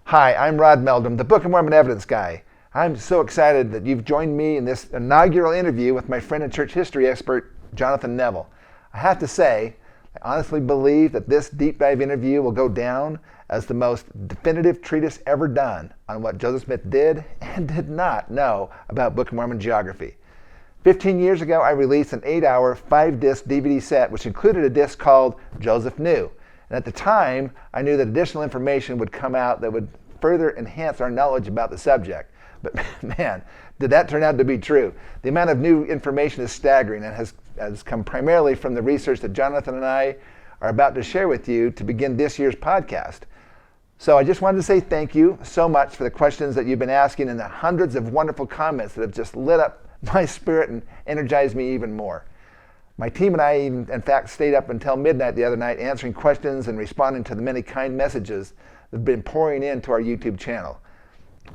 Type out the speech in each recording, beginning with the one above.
Hi, I'm Rod Meldrum, the Book of Mormon evidence guy. I'm so excited that you've joined me in this inaugural interview with my friend and church history expert, Jonathan Neville. I have to say, I honestly believe that this deep dive interview will go down as the most definitive treatise ever done on what Joseph Smith did and did not know about Book of Mormon geography. 15 years ago, I released an 8-hour, 5-disc DVD set, which included a disc called Joseph Knew. And at the time, I knew that additional information would come out that would further enhance our knowledge about the subject. But man, did that turn out to be true. The amount of new information is staggering and has come primarily from the research that Jonathan and I are about to share with you to begin this year's podcast. So I just wanted to say thank you so much for the questions that you've been asking and the hundreds of wonderful comments that have just lit up my spirit and energized me even more. My team and I even, in fact, stayed up until midnight the other night answering questions and responding to the many kind messages that have been pouring into our YouTube channel.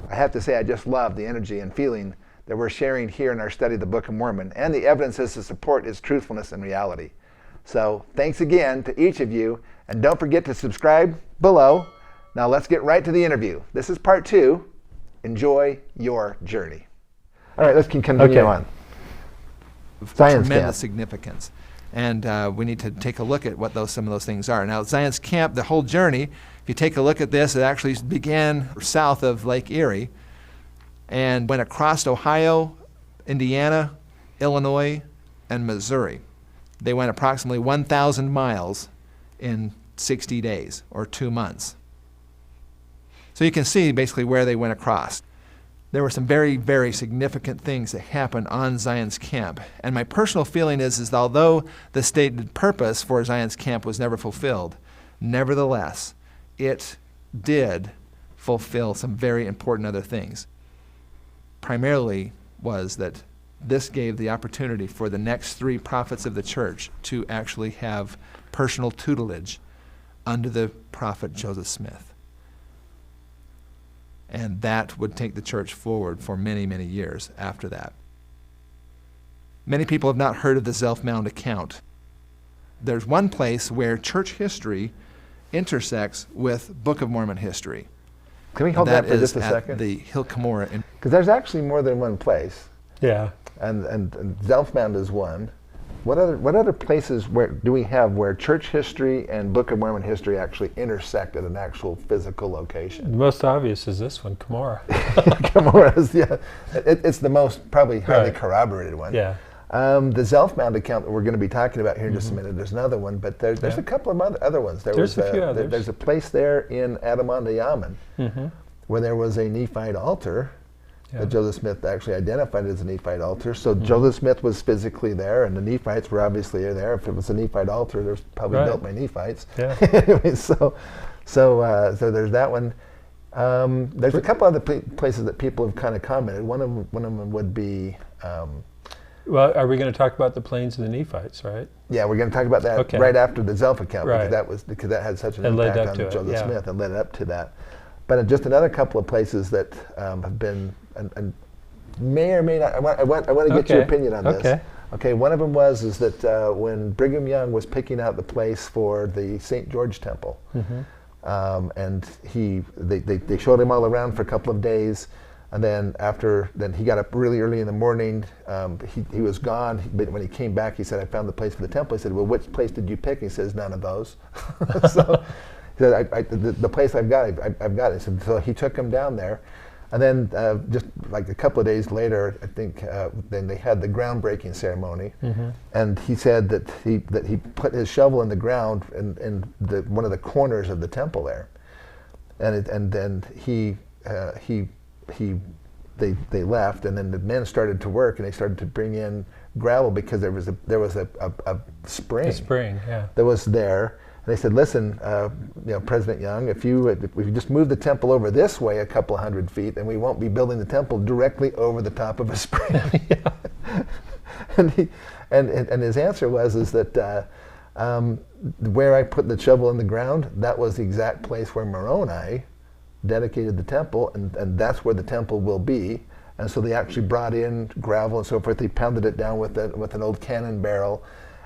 I have to say I just love the energy and feeling that we're sharing here in our study of the Book of Mormon and the evidences to support its truthfulness and reality. So thanks again to each of you, and don't forget to subscribe below. Now let's get right to the interview. This is part 2. Enjoy your journey. All right, let's continue on. Zion's Tremendous Camp. significance. And we need to take a look at what some of those things are. Now, Zion's Camp, the whole journey, if you take a look at this, it actually began south of Lake Erie and went across Ohio, Indiana, Illinois, and Missouri. They went approximately 1,000 miles in 60 days, or 2 months. So you can see basically where they went across. There were some very, very significant things that happened on Zion's Camp. And my personal feeling is that although the stated purpose for Zion's Camp was never fulfilled, nevertheless, it did fulfill some very important other things. Primarily was that this gave the opportunity for the next 3 prophets of the church to actually have personal tutelage under the prophet Joseph Smith. And that would take the church forward for many, many years after that. Many people have not heard of the Zelf-Mound account. There's one place where church history intersects with Book of Mormon history. Can we hold that for just a second? The Hill Cumorah. Because there's actually more than one place. Yeah. And Zelf-Mound is one. What other places do we have where church history and Book of Mormon history actually intersect at an actual physical location? The most obvious is this one, Cumorah. Cumorah is, yeah. It's the most probably highly corroborated one. Yeah. The Zelf-Mound account that we're going to be talking about here in just a minute, there's another one, but there's a couple of other ones. There's a few others. There's a place there in Adamonte-Yaman where there was a Nephite altar that Joseph Smith actually identified as a Nephite altar. So Joseph Smith was physically there, and the Nephites were obviously there. If it was a Nephite altar, it was probably built by Nephites. Yeah. Anyway, so there's that one. There's a couple other places that people have kind of commented. One of them would be. Well, are we going to talk about the plains of the Nephites, right? Yeah, we're going to talk about that right after the Zelf account, because that had such an impact on Joseph Smith and led up to that. But just another couple of places that have been, and may or may not, I want to get your opinion on this. Okay, one of them is that when Brigham Young was picking out the place for the St. George Temple, and they showed him all around for a couple of days, and then he got up really early in the morning. He was gone, but when he came back, he said, "I found the place for the temple." He said, "Well, which place did you pick?" He says, "None of those." So he said, the place I've got it. So he took him down there. And then just like a couple of days later, I think, then they had the groundbreaking ceremony. And he said that he put his shovel in the ground in one of the corners of the temple there. And then they left, and then the men started to work, and they started to bring in gravel because there was a spring. A spring, yeah. That was there. And they said, "Listen, President Young, if you just move the temple over this way a couple of 100 feet, then we won't be building the temple directly over the top of a spring." And his answer was that where I put the shovel in the ground, that was the exact place where Moroni dedicated the temple, and that's where the temple will be. And so they actually brought in gravel and so forth. They pounded it down with an old cannon barrel.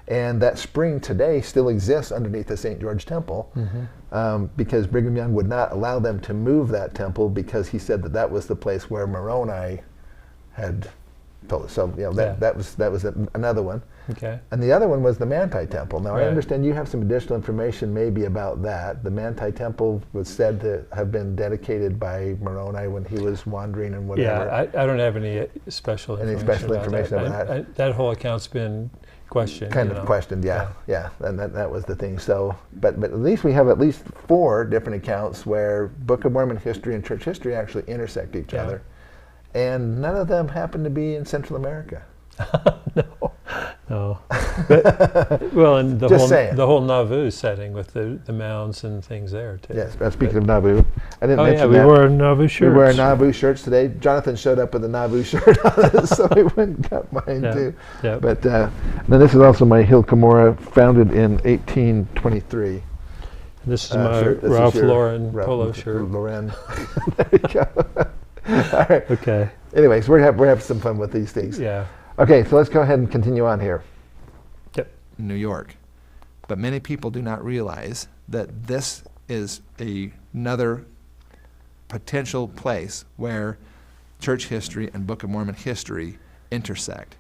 And that spring today still exists underneath the St. George Temple, because Brigham Young would not allow them to move that temple because he said that that was the place where Moroni had told us. So that was another one. Okay. And the other one was the Manti Temple. Now, Right. I understand you have some additional information maybe about that. The Manti Temple was said to have been dedicated by Moroni when he was wandering and whatever. Yeah, I don't have any special information about that. That whole account's been questioned. Kind of questioned, yeah. And that was the thing. So, but at least we have at least 4 different accounts where Book of Mormon history and church history actually intersect each other. And none of them happen to be in Central America. No. But, well, and the whole Nauvoo setting with the mounds and things there too. Yes, speaking of Nauvoo, I didn't mention we that. wore Nauvoo shirts. We were Nauvoo shirts today. Jonathan showed up with a Nauvoo shirt on, so I went and got mine too. Yep. But then this is also my Hill Cumorah, founded in 1823. This is my Ralph Lauren polo shirt. Lauren. There you go. All right. Okay. Anyways, we're having some fun with these things. Yeah. Okay, so let's go ahead and continue on here. Yep. New York. But many people do not realize that this is another potential place where church history and Book of Mormon history intersect.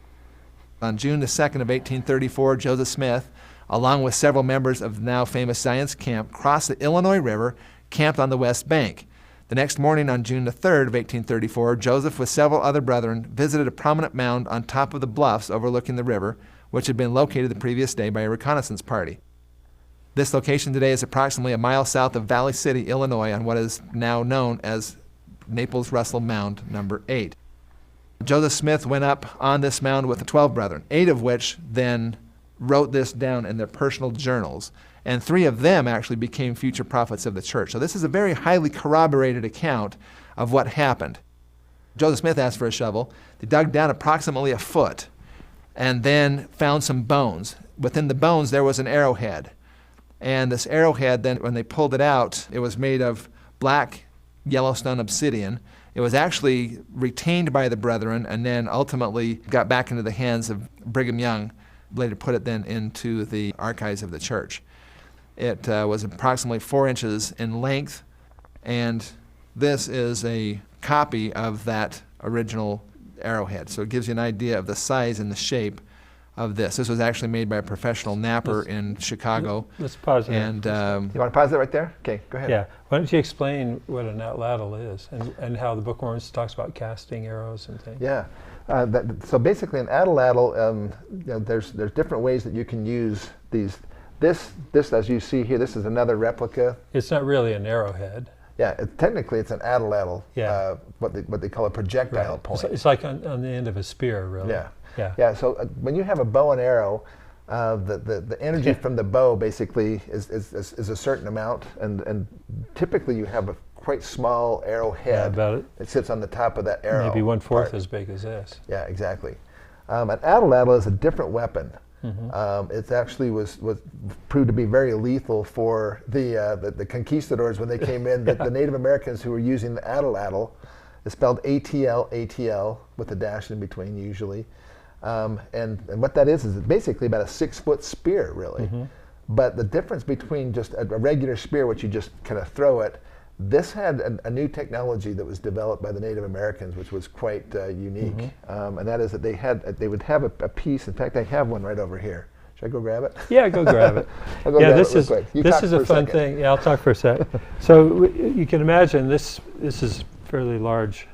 On June the 2nd of 1834, Joseph Smith, along with several members of the now famous Zion's Camp, crossed the Illinois River, camped on the west bank. The next morning, on June the 3rd of 1834, Joseph, with several other brethren, visited a prominent mound on top of the bluffs overlooking the river, which had been located the previous day by a reconnaissance party. This location today is approximately a mile south of Valley City, Illinois, on what is now known as Naples-Russell Mound number 8. Joseph Smith went up on this mound with the 12 brethren, 8 of which then wrote this down in their personal journals, and 3 of them actually became future prophets of the church. So this is a very highly corroborated account of what happened. Joseph Smith asked for a shovel. They dug down approximately a foot and then found some bones. Within the bones there was an arrowhead. And this arrowhead then, when they pulled it out, it was made of black Yellowstone obsidian. It was actually retained by the brethren and then ultimately got back into the hands of Brigham Young, later put it then into the archives of the church. It was approximately 4 inches in length, and this is a copy of that original arrowhead. So it gives you an idea of the size and the shape of this. This was actually made by a professional napper in Chicago. Let's pause there. You want to pause that right there? Okay, go ahead. Yeah. Why don't you explain what an atlatl is and how the Book of Mormon talks about casting arrows and things? Yeah. So basically, an atlatl, there's different ways that you can use these. This, as you see here, this is another replica. It's not really an arrowhead. Yeah, technically it's an atlatl. Yeah. What they call a projectile point. It's like on the end of a spear, really. Yeah. So when you have a bow and arrow, the energy from the bow basically is a certain amount, and typically you have a quite small arrowhead that sits on the top of that arrow. Maybe 1/4 as big as this. Yeah, exactly. An atlatl is a different weapon. It actually was proved to be very lethal for the conquistadors when they came in. The Native Americans who were using the atlatl, it's spelled ATL with a dash in between usually, and what that is basically about a 6-foot spear, really. But the difference between just a regular spear, which you just kind of throw it, this had a new technology that was developed by the Native Americans, which was quite unique, and that is that they would have a piece. In fact, I have one right over here. Should I go grab it? Yeah, go grab it. This is a fun thing. Yeah, I'll talk for a sec. So you can imagine this is a fairly large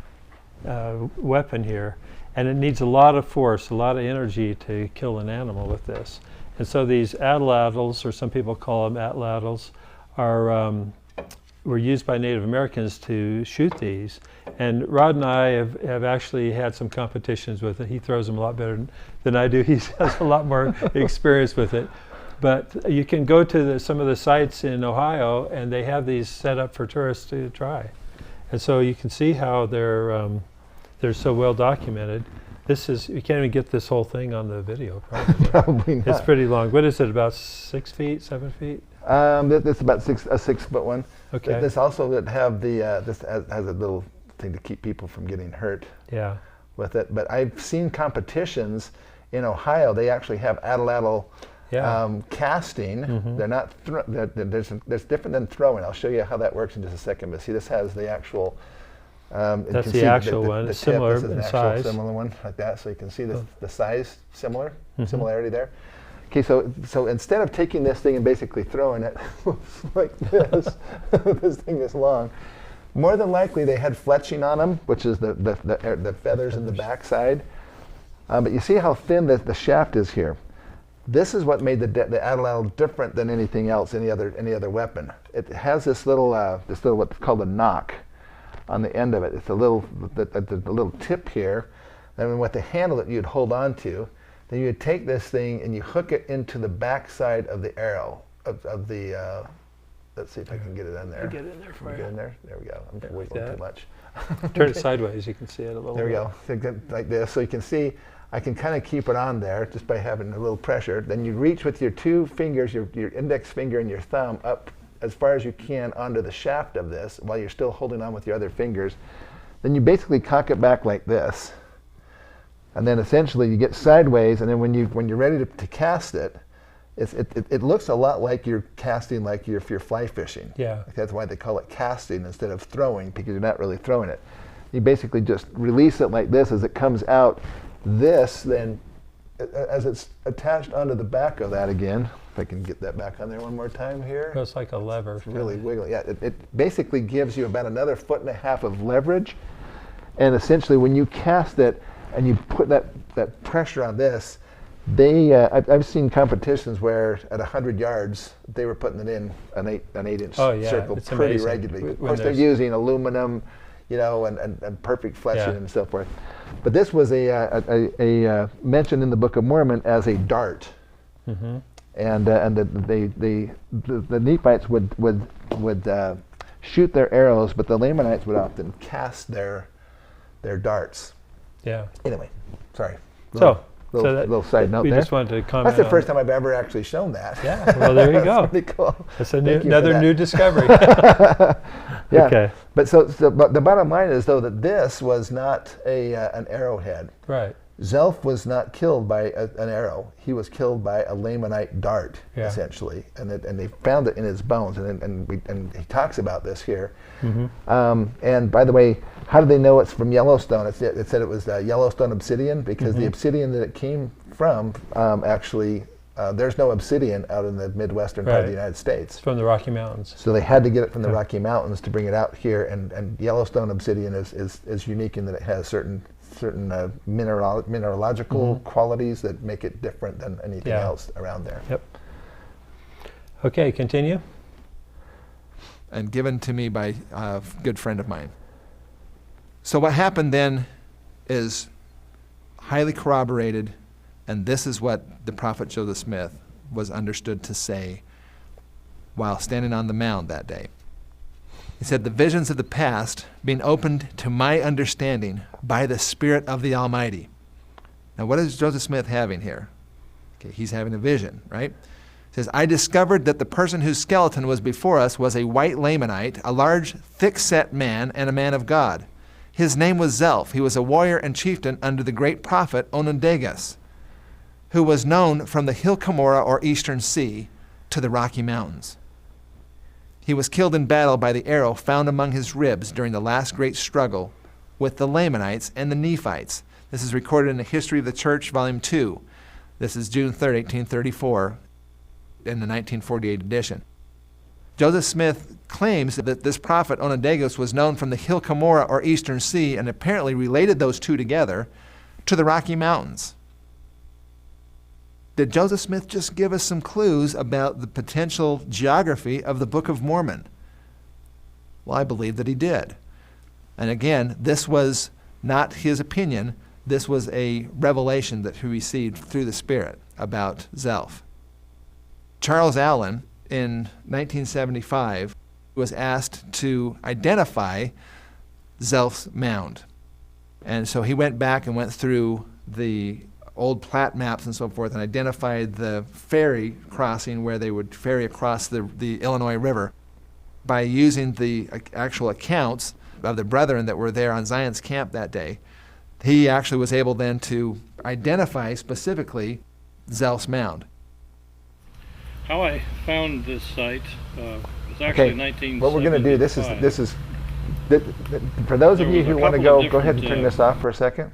weapon here, and it needs a lot of force, a lot of energy to kill an animal with this. And so these atlatls, or some people call them atlatls, were used by Native Americans to shoot these. And Rod and I have actually had some competitions with it. He throws them a lot better than I do. He has a lot more experience with it. But you can go to some of the sites in Ohio, and they have these set up for tourists to try. And so you can see how they're so well documented. You can't even get this whole thing on the video, probably. Probably not. It's pretty long. What is it, about 6 feet, 7 feet? This is about a 6-foot one. Okay. This also would have this has a little thing to keep people from getting hurt. Yeah. With it, but I've seen competitions in Ohio. They actually have atlatl Yeah. Casting, they're not, there's different than throwing. I'll show you how that works in just a second. But see, this has the actual, That's the actual one. It's similar this is in an size. actual similar one, like that. So you can see the size similarity there. Okay, so instead of taking this thing and basically throwing it like this, this thing is long, more than likely they had fletching on them, which is the feathers in the backside. But you see how thin the shaft is here. This is what made the atlatl different than anything else, any other weapon. It has this little what's called a knock on the end of it. It's a little tip here, and with the handle that you'd hold on to, then you would take this thing and you hook it into the backside of the arrow of the. Let's see if I can get it in there. Get in there for you. Get in there. There we go. I'm wiggling too much. Turn it sideways. You can see it a little. There we go. Like this. So you can see. I can kind of keep it on there just by having a little pressure. Then you reach with your two fingers, your index finger and your thumb, up as far as you can onto the shaft of this while you're still holding on with your other fingers. Then you basically cock it back like this. And then essentially you get sideways, and then when you're ready to cast it, it looks a lot like you're casting like if you're fly fishing. Yeah. Like that's why they call it casting instead of throwing, because you're not really throwing it. You basically just release it like this as it comes out. This then, as it's attached onto the back of that again, if I can get that back on there one more time here. It's like a lever. It's really wiggly. Yeah, it basically gives you about another 1.5 feet of leverage. And essentially when you cast it and you put that pressure on this, I've seen competitions where at 100 yards, they were putting it in an 8-inch circle pretty regularly. Of course, they're using aluminum, and perfect fletching and so forth. But this was a mentioned in the Book of Mormon as a dart, and the Nephites would shoot their arrows, but the Lamanites would often cast their darts. Yeah. Anyway, sorry. Little side note we there. Just wanted to comment. That's the first time I've ever actually shown that. Yeah. Well, there you go. That's pretty cool. That's another new discovery. Yeah. Okay. But but the bottom line is though that this was not an arrowhead. Right. Zelph was not killed by an arrow. He was killed by a Lamanite dart, essentially, and they found it in his bones, and he talks about this here. And by the way, how did they know it's from Yellowstone? It said it was Yellowstone obsidian because the obsidian that it came from actually. There's no obsidian out in the Midwestern part of the United States. It's from the Rocky Mountains. So they had to get it from the Rocky Mountains to bring it out here, and Yellowstone obsidian is unique in that it has certain mineralogical qualities that make it different than anything else around there. Yep. Okay, continue. And given to me by a good friend of mine. So what happened then is highly corroborated, and this is what the prophet Joseph Smith was understood to say while standing on the mound that day. He said, "The visions of the past being opened to my understanding by the Spirit of the Almighty." Now what is Joseph Smith having here? Okay, he's having a vision, right? He says, "I discovered that the person whose skeleton was before us was a white Lamanite, a large, thick-set man, and a man of God. His name was Zelph. He was a warrior and chieftain under the great prophet Onondagas, who was known from the hill Cumorah or Eastern Sea to the Rocky Mountains. He was killed in battle by the arrow found among his ribs during the last great struggle with the Lamanites and the Nephites." This is recorded in the History of the Church, Volume 2. This is June 3rd, 1834, in the 1948 edition. Joseph Smith claims that this prophet Onondagas was known from the hill Cumorah or Eastern Sea and apparently related those two together to the Rocky Mountains. Did Joseph Smith just give us some clues about the potential geography of the Book of Mormon? Well, I believe that he did. And again, this was not his opinion. This was a revelation that he received through the Spirit about Zelph. Charles Allen, in 1975, was asked to identify Zelph's mound. And so he went back and went through the old plat maps and so forth and identified the ferry crossing where they would ferry across the Illinois River by using the actual accounts of the brethren that were there on Zion's camp that day. He actually was able then to identify specifically Zelph's mound. how I found this site was actually 1975. What we're going to do, this is for those of There you was a who want to couple of go ahead and different, turn this off for a second.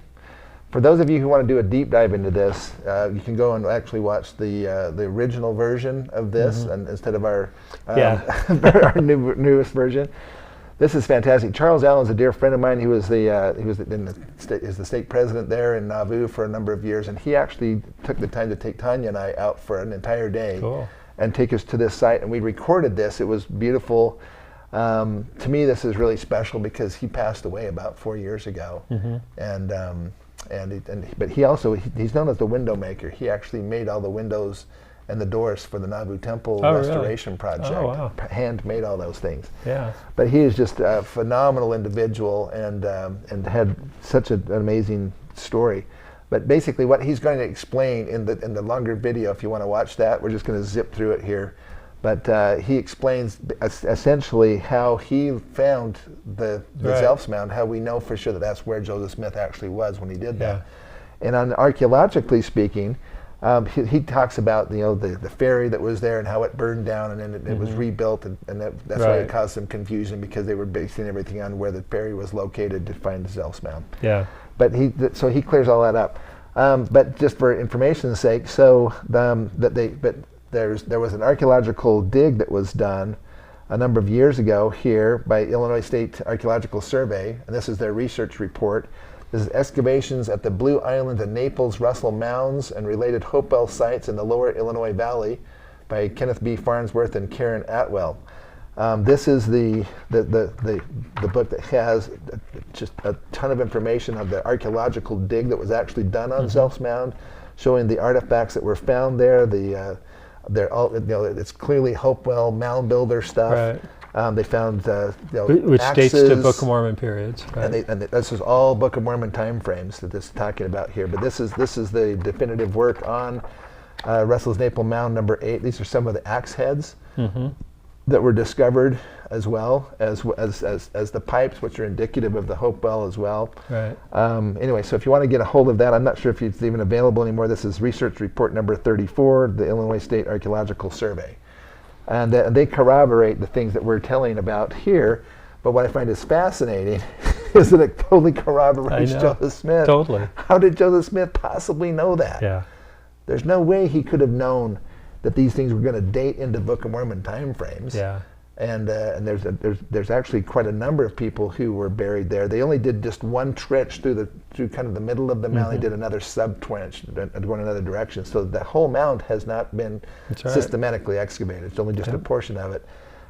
For those of you who want to do a deep dive into this, you can go and actually watch the original version of this, and instead of our our newest version. This is fantastic. Charles Allen's a dear friend of mine. He was the state president there in Nauvoo for a number of years, and he actually took the time to take Tanya and I out for an entire day and take us to this site. And we recorded this. It was beautiful. To me, this is really special because he passed away about 4 years ago, but he's known as the window maker. He actually made all the windows and the doors for the Nauvoo Temple restoration project. Oh, wow. Hand made all those things. Yeah. But he is just a phenomenal individual and had such an amazing story. But basically, what he's going to explain in the longer video, if you want to watch that, we're just going to zip through it here. But he explains essentially how he found the Zelfs Mound, how we know for sure that that's where Joseph Smith actually was when he did that. And archaeologically speaking, he talks about the ferry that was there and how it burned down and then it was rebuilt, and that's why it caused some confusion because they were basing everything on where the ferry was located to find the Zelfs Mound. Yeah. But so he clears all that up. But just for information's sake, so there was an archaeological dig that was done a number of years ago here by Illinois State Archaeological Survey, and this is their research report. This is excavations at the Blue Island and Naples Russell Mounds and related Hopewell sites in the lower Illinois Valley by Kenneth B. Farnsworth and Karen Atwell. This is the book that has just a ton of information of the archaeological dig that was actually done on Zelfs Mound, showing the artifacts that were found there. They're all, it's clearly Hopewell mound builder stuff. Right. They found which axes, dates to Book of Mormon periods. Right. And this is all Book of Mormon time frames that this is talking about here. But this is the definitive work on Russell's Naple Mound number 8. These are some of the axe heads that were discovered, as well as the pipes, which are indicative of the Hopewell as well. Right. Anyway, so if you want to get a hold of that, I'm not sure if it's even available anymore. This is research report number 34, the Illinois State Archaeological Survey. And they corroborate the things that we're telling about here. But what I find is fascinating is that it totally corroborates Joseph Smith. Totally. How did Joseph Smith possibly know that? Yeah. There's no way he could have known that these things were going to date into Book of Mormon time frames. Yeah. And there's actually quite a number of people who were buried there. They only did just one trench through kind of the middle of the mound. They did another sub-trench going another direction. So the whole mound has not been systematically excavated. It's only just a portion of it.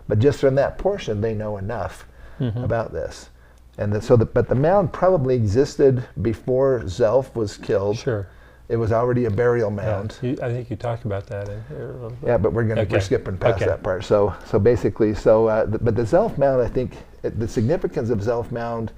But just from that portion, they know enough about this. And but the mound probably existed before Zelf was killed. Sure. It was already a burial mound. Yeah, I think you talked about that in here a little bit. Yeah, but we're skipping past that part. So basically, but the Zelf mound, I think, the significance of Zelf mound,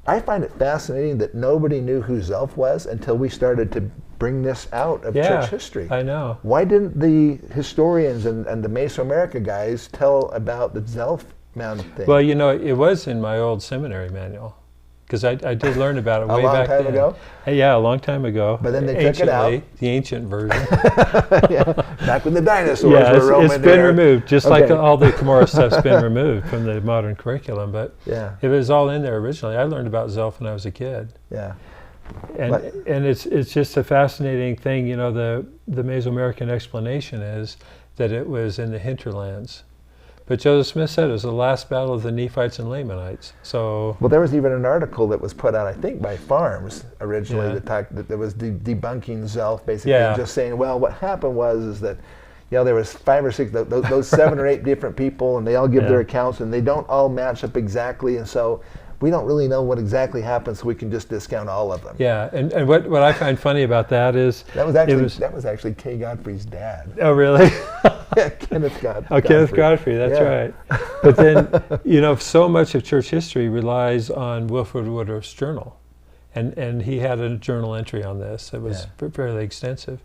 I find it fascinating that nobody knew who Zelf was until we started to bring this out of church history. I know. Why didn't the historians and the Mesoamerica guys tell about the Zelf mound thing? Well, it was in my old seminary manual. Because I did learn about it way back then. A long time ago? Yeah, a long time ago. But then they took it out. The ancient version. Back when the dinosaurs were roaming. It's been removed, just like all the Cumorah stuff's been removed from the modern curriculum. But it was all in there originally. I learned about Zelf when I was a kid. Yeah. And it's just a fascinating thing. The Mesoamerican explanation is that it was in the hinterlands. But Joseph Smith said it was the last battle of the Nephites and Lamanites. So there was even an article that was put out, I think, by Farms originally that was debunking Zelf, basically, just saying, well, what happened was that there was 5 or 6, those 7 or 8 different people, and they all give their accounts, and they don't all match up exactly, and so we don't really know what exactly happened, so we can just discount all of them. Yeah, and what I find funny about that is that was actually Kay Godfrey's dad. Oh, really? Kenneth Godfrey. Oh, Kenneth Godfrey, that's right. But then, so much of church history relies on Wilford Woodruff's journal. And he had a journal entry on this that was fairly extensive.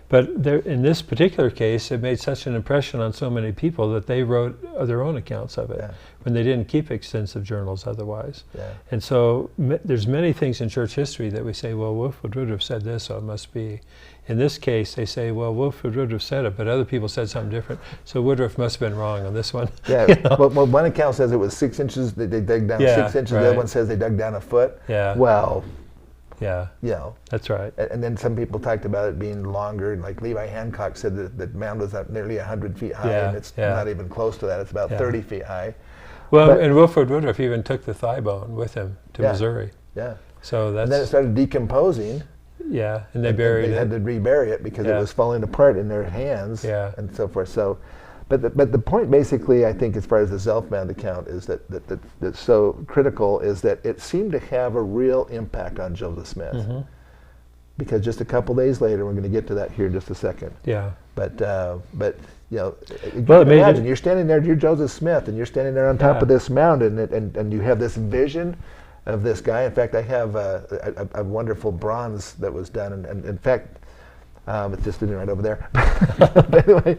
But in this particular case, it made such an impression on so many people that they wrote their own accounts of it when they didn't keep extensive journals otherwise. Yeah. And so there's many things in church history that we say, well, Wilford Woodruff said this, so it must be. In this case, they say, well, Wilford Woodruff said it, but other people said something different. So Woodruff must have been wrong on this one. Yeah, You know? well, one account says it was 6 inches, they dug down Yeah, 6 inches, the right. other one says they dug down a foot. Yeah. Well, Yeah, you know. that's right. And then some people talked about it being longer, like Levi Hancock said that the mound was up nearly 100 feet high, Yeah, and it's yeah. not even close to that, it's about Yeah. 30 feet high. Well, But- and Wilford Woodruff even took the thigh bone with him to Yeah. Missouri. Yeah. So that's, And then it started decomposing. yeah, and they and buried they it. had to rebury it because it Yeah. was falling apart in their hands, Yeah. and so forth. So, but the point basically, I think, as far as the Zelfmound account is that's so critical is that it seemed to have a real impact on Joseph Smith. Mm-hmm. Because just a couple days later, we're going to get to that here in just a second. Yeah. But you know, Well, it made imagine it- you're standing there, you're Joseph Smith, and you're standing there on top Yeah. of this mound, and you have this vision of this guy. In fact, I have a wonderful bronze that was done, and in fact, it's just sitting right over there. But anyway,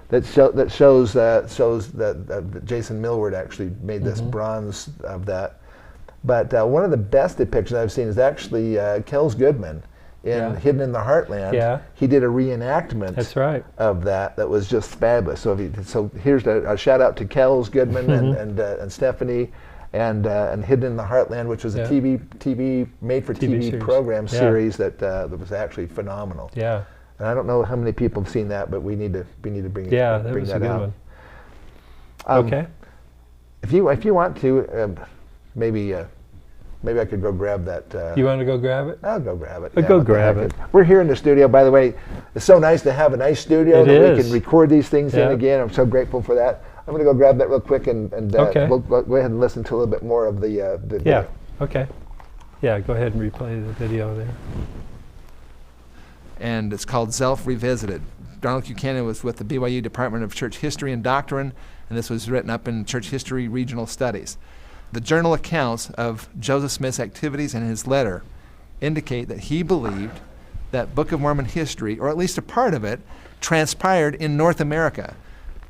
that shows that Jason Millward actually made this bronze of that. But one of the best depictions I've seen is actually Kells Goodman in Yeah. Hidden in the Heartland. Yeah. He did a reenactment That's right. of that was just fabulous. So here's a shout out to Kells Goodman and Stephanie and Hidden in the Heartland, which was a Yeah. TV made for TV series. program Yeah. series that was actually phenomenal. Yeah. And I don't know how many people have seen that, but we need to bring it. Yeah, that bring was that a good out. one. Okay. If you want to, maybe I could go grab that. You want to go grab it? I'll go grab it. Go what the grab heck. it. We're here in the studio, by the way. It's so nice to have a nice studio It that we is. can record these things in Yeah. again. I'm so grateful for that. I'm going to go grab that real quick, and Okay. we'll go ahead and listen to a little bit more of the Yeah. Okay. Yeah, go ahead and replay the video there. And it's called Zelf Revisited. Donald Buchanan was with the BYU Department of Church History and Doctrine, and this was written up in Church History Regional Studies. The journal accounts of Joseph Smith's activities and his letter indicate that he believed that Book of Mormon history, or at least a part of it, transpired in North America.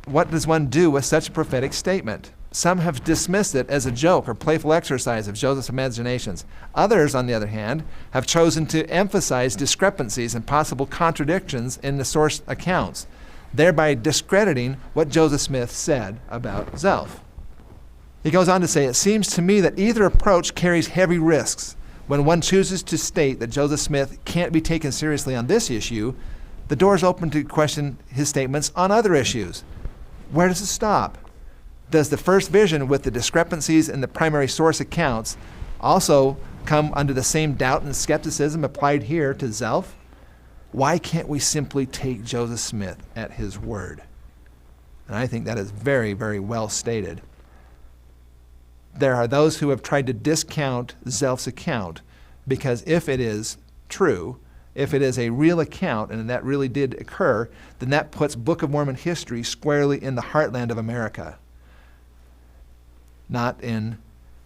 What does one do with such a prophetic statement? Some have dismissed it as a joke or playful exercise of Joseph's imaginations. Others, on the other hand, have chosen to emphasize discrepancies and possible contradictions in the source accounts, thereby discrediting what Joseph Smith said about Zelf. He goes on to say, it seems to me that either approach carries heavy risks. When one chooses to state that Joseph Smith can't be taken seriously on this issue, the door is open to question his statements on other issues. Where does it stop? Does the first vision with the discrepancies in the primary source accounts also come under the same doubt and skepticism applied here to Zelf? Why can't we simply take Joseph Smith at his word? And I think that is very, very well stated. There are those who have tried to discount Zelf's account because if it is true, if it is a real account and that really did occur, then that puts Book of Mormon history squarely in the heartland of America, not in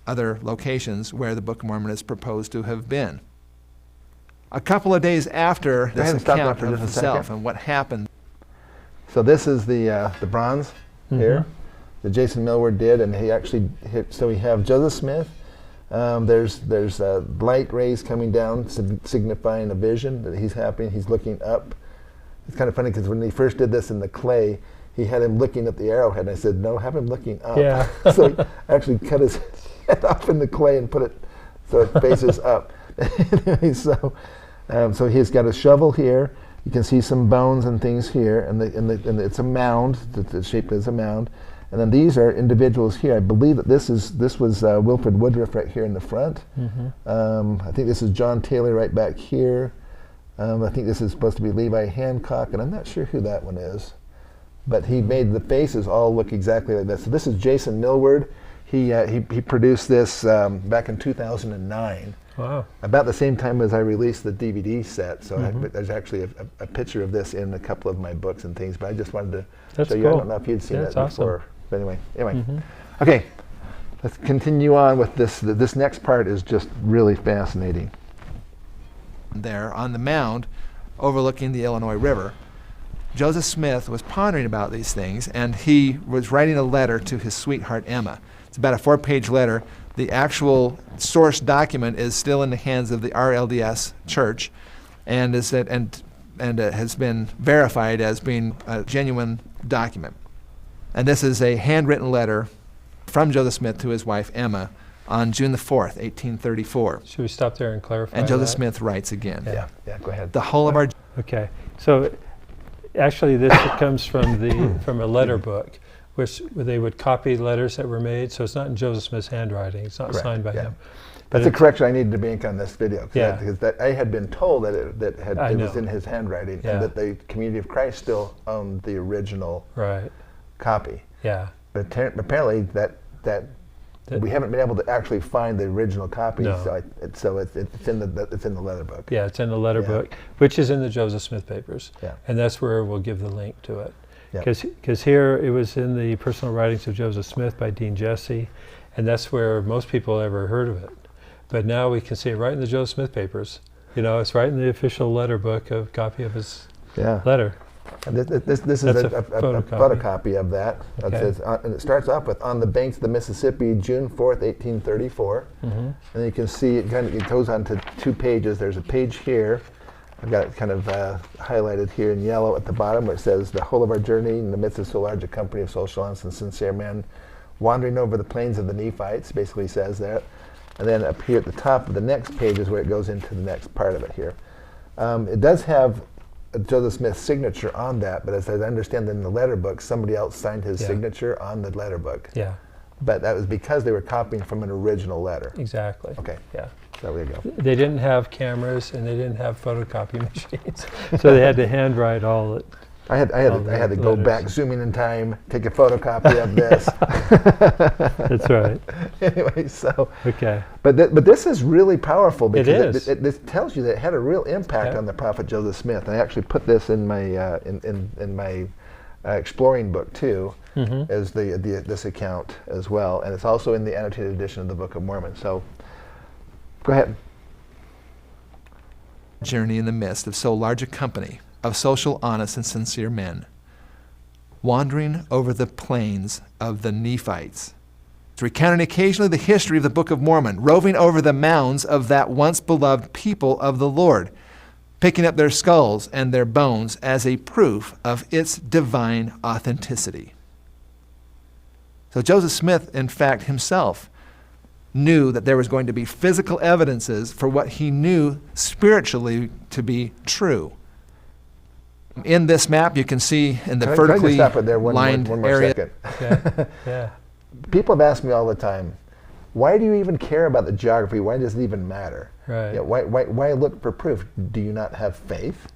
other locations where the Book of Mormon is proposed to have been. A couple of days after ahead this and stop account there for of just a second. Zelf and what happened, So this is the bronze here that Jason Millward did, and he actually hit. So we have Joseph Smith. There's light rays coming down, signifying a vision that he's happening. He's looking up. It's kind of funny because when he first did this in the clay, he had him looking at the arrowhead. And I said, no, have him looking up. Yeah. So he actually cut his head off in the clay and put it so it faces up. Anyway, so he's got a shovel here. You can see some bones and things here, and it's a mound. It's shaped as a mound. And then these are individuals here. I believe that this was Wilford Woodruff right here in the front. I think this is John Taylor right back here. I think this is supposed to be Levi Hancock, and I'm not sure who that one is. But he made the faces all look exactly like this. So this is Jason Millward. He produced this back in 2009. Wow. About the same time as I released the DVD set. So there's actually a picture of this in a couple of my books and things. But I just wanted to That's show you. I cool. don't know if you'd seen Yeah, that that's before. awesome. But anyway. Okay, let's continue on with this. This next part is just really fascinating. there on the mound overlooking the Illinois River, Joseph Smith was pondering about these things, and he was writing a letter to his sweetheart, Emma. It's about a 4-page letter. The actual source document is still in the hands of the RLDS Church, and has been verified as being a genuine document. And this is a handwritten letter from Joseph Smith to his wife Emma on June the 4th, 1834. Should we stop there and clarify And Joseph that? Smith writes again. Yeah, go ahead. The whole of our Okay, so actually this comes from a letter book, where they would copy letters that were made. So it's not in Joseph Smith's handwriting. It's not Correct, signed by yeah. him. That's a correction I needed to make on this video, Yeah. because I had been told that it was know. in his handwriting, Yeah. and that the Community of Christ still owned the original Right. copy. Yeah. But apparently that we haven't been able to actually find the original copy, No. so it's in the leather book. Yeah, it's in the letter Yeah. book, which is in the Joseph Smith papers. Yeah. And that's where we'll give the link to it. Yeah. Because here it was in the personal writings of Joseph Smith by Dean Jesse, and that's where most people ever heard of it. But now we can see it right in the Joseph Smith papers. It's right in the official letter book, copy of his letter. And this is That's a a photocopy of that. It Okay. says, and it starts off with "On the banks of the Mississippi, June 4th, 1834." And you can see it goes on to 2 pages. There's a page here. I've got it kind of highlighted here in yellow at the bottom, where it says, "The whole of our journey in the midst of so large a company of social honest and sincere men, wandering over the plains of the Nephites," basically says that. And then up here at the top of the next page is where it goes into the next part of it here. It does have Joseph Smith's signature on that, but as I understand in the letter book, somebody else signed his signature on the letter book. Yeah, But that was because they were copying from an original letter. exactly. Okay, Yeah. there we go. They didn't have cameras and they didn't have photocopy machines, so they had to handwrite all it. I had to go letters. back, zoom in time, take a photocopy of this. That's right. Anyway, so. Okay. But this is really powerful, because is. This tells you that it had a real impact Yeah. on the prophet Joseph Smith. And I actually put this in my in my exploring book too, as this account as well, and it's also in the annotated edition of the Book of Mormon. So, go ahead. journey in the midst of so large a company of social, honest, and sincere men, wandering over the plains of the Nephites, recounting occasionally the history of the Book of Mormon, roving over the mounds of that once beloved people of the Lord, picking up their skulls and their bones as a proof of its divine authenticity. So Joseph Smith, in fact, himself knew that there was going to be physical evidences for what he knew spiritually to be true. In this map, you can see in the Can I vertically just stop it there one lined more area. second? Okay. Yeah. People have asked me all the time, why do you even care about the geography? Why does it even matter? Right. Why look for proof? Do you not have faith?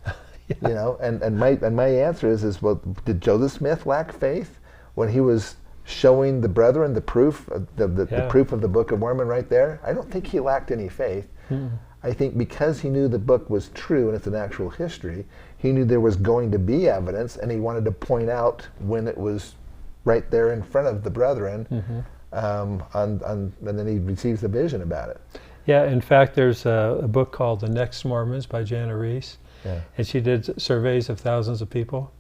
And my answer is well, did Joseph Smith lack faith when he was showing the brethren the proof, the proof of the Book of Mormon right there? I don't think he lacked any faith. I think because he knew the book was true and it's an actual history, he knew there was going to be evidence, and he wanted to point out when it was right there in front of the brethren, and then he receives the vision about it. Yeah, in fact, there's a book called The Next Mormons by Jana Reese, and she did surveys of thousands of people,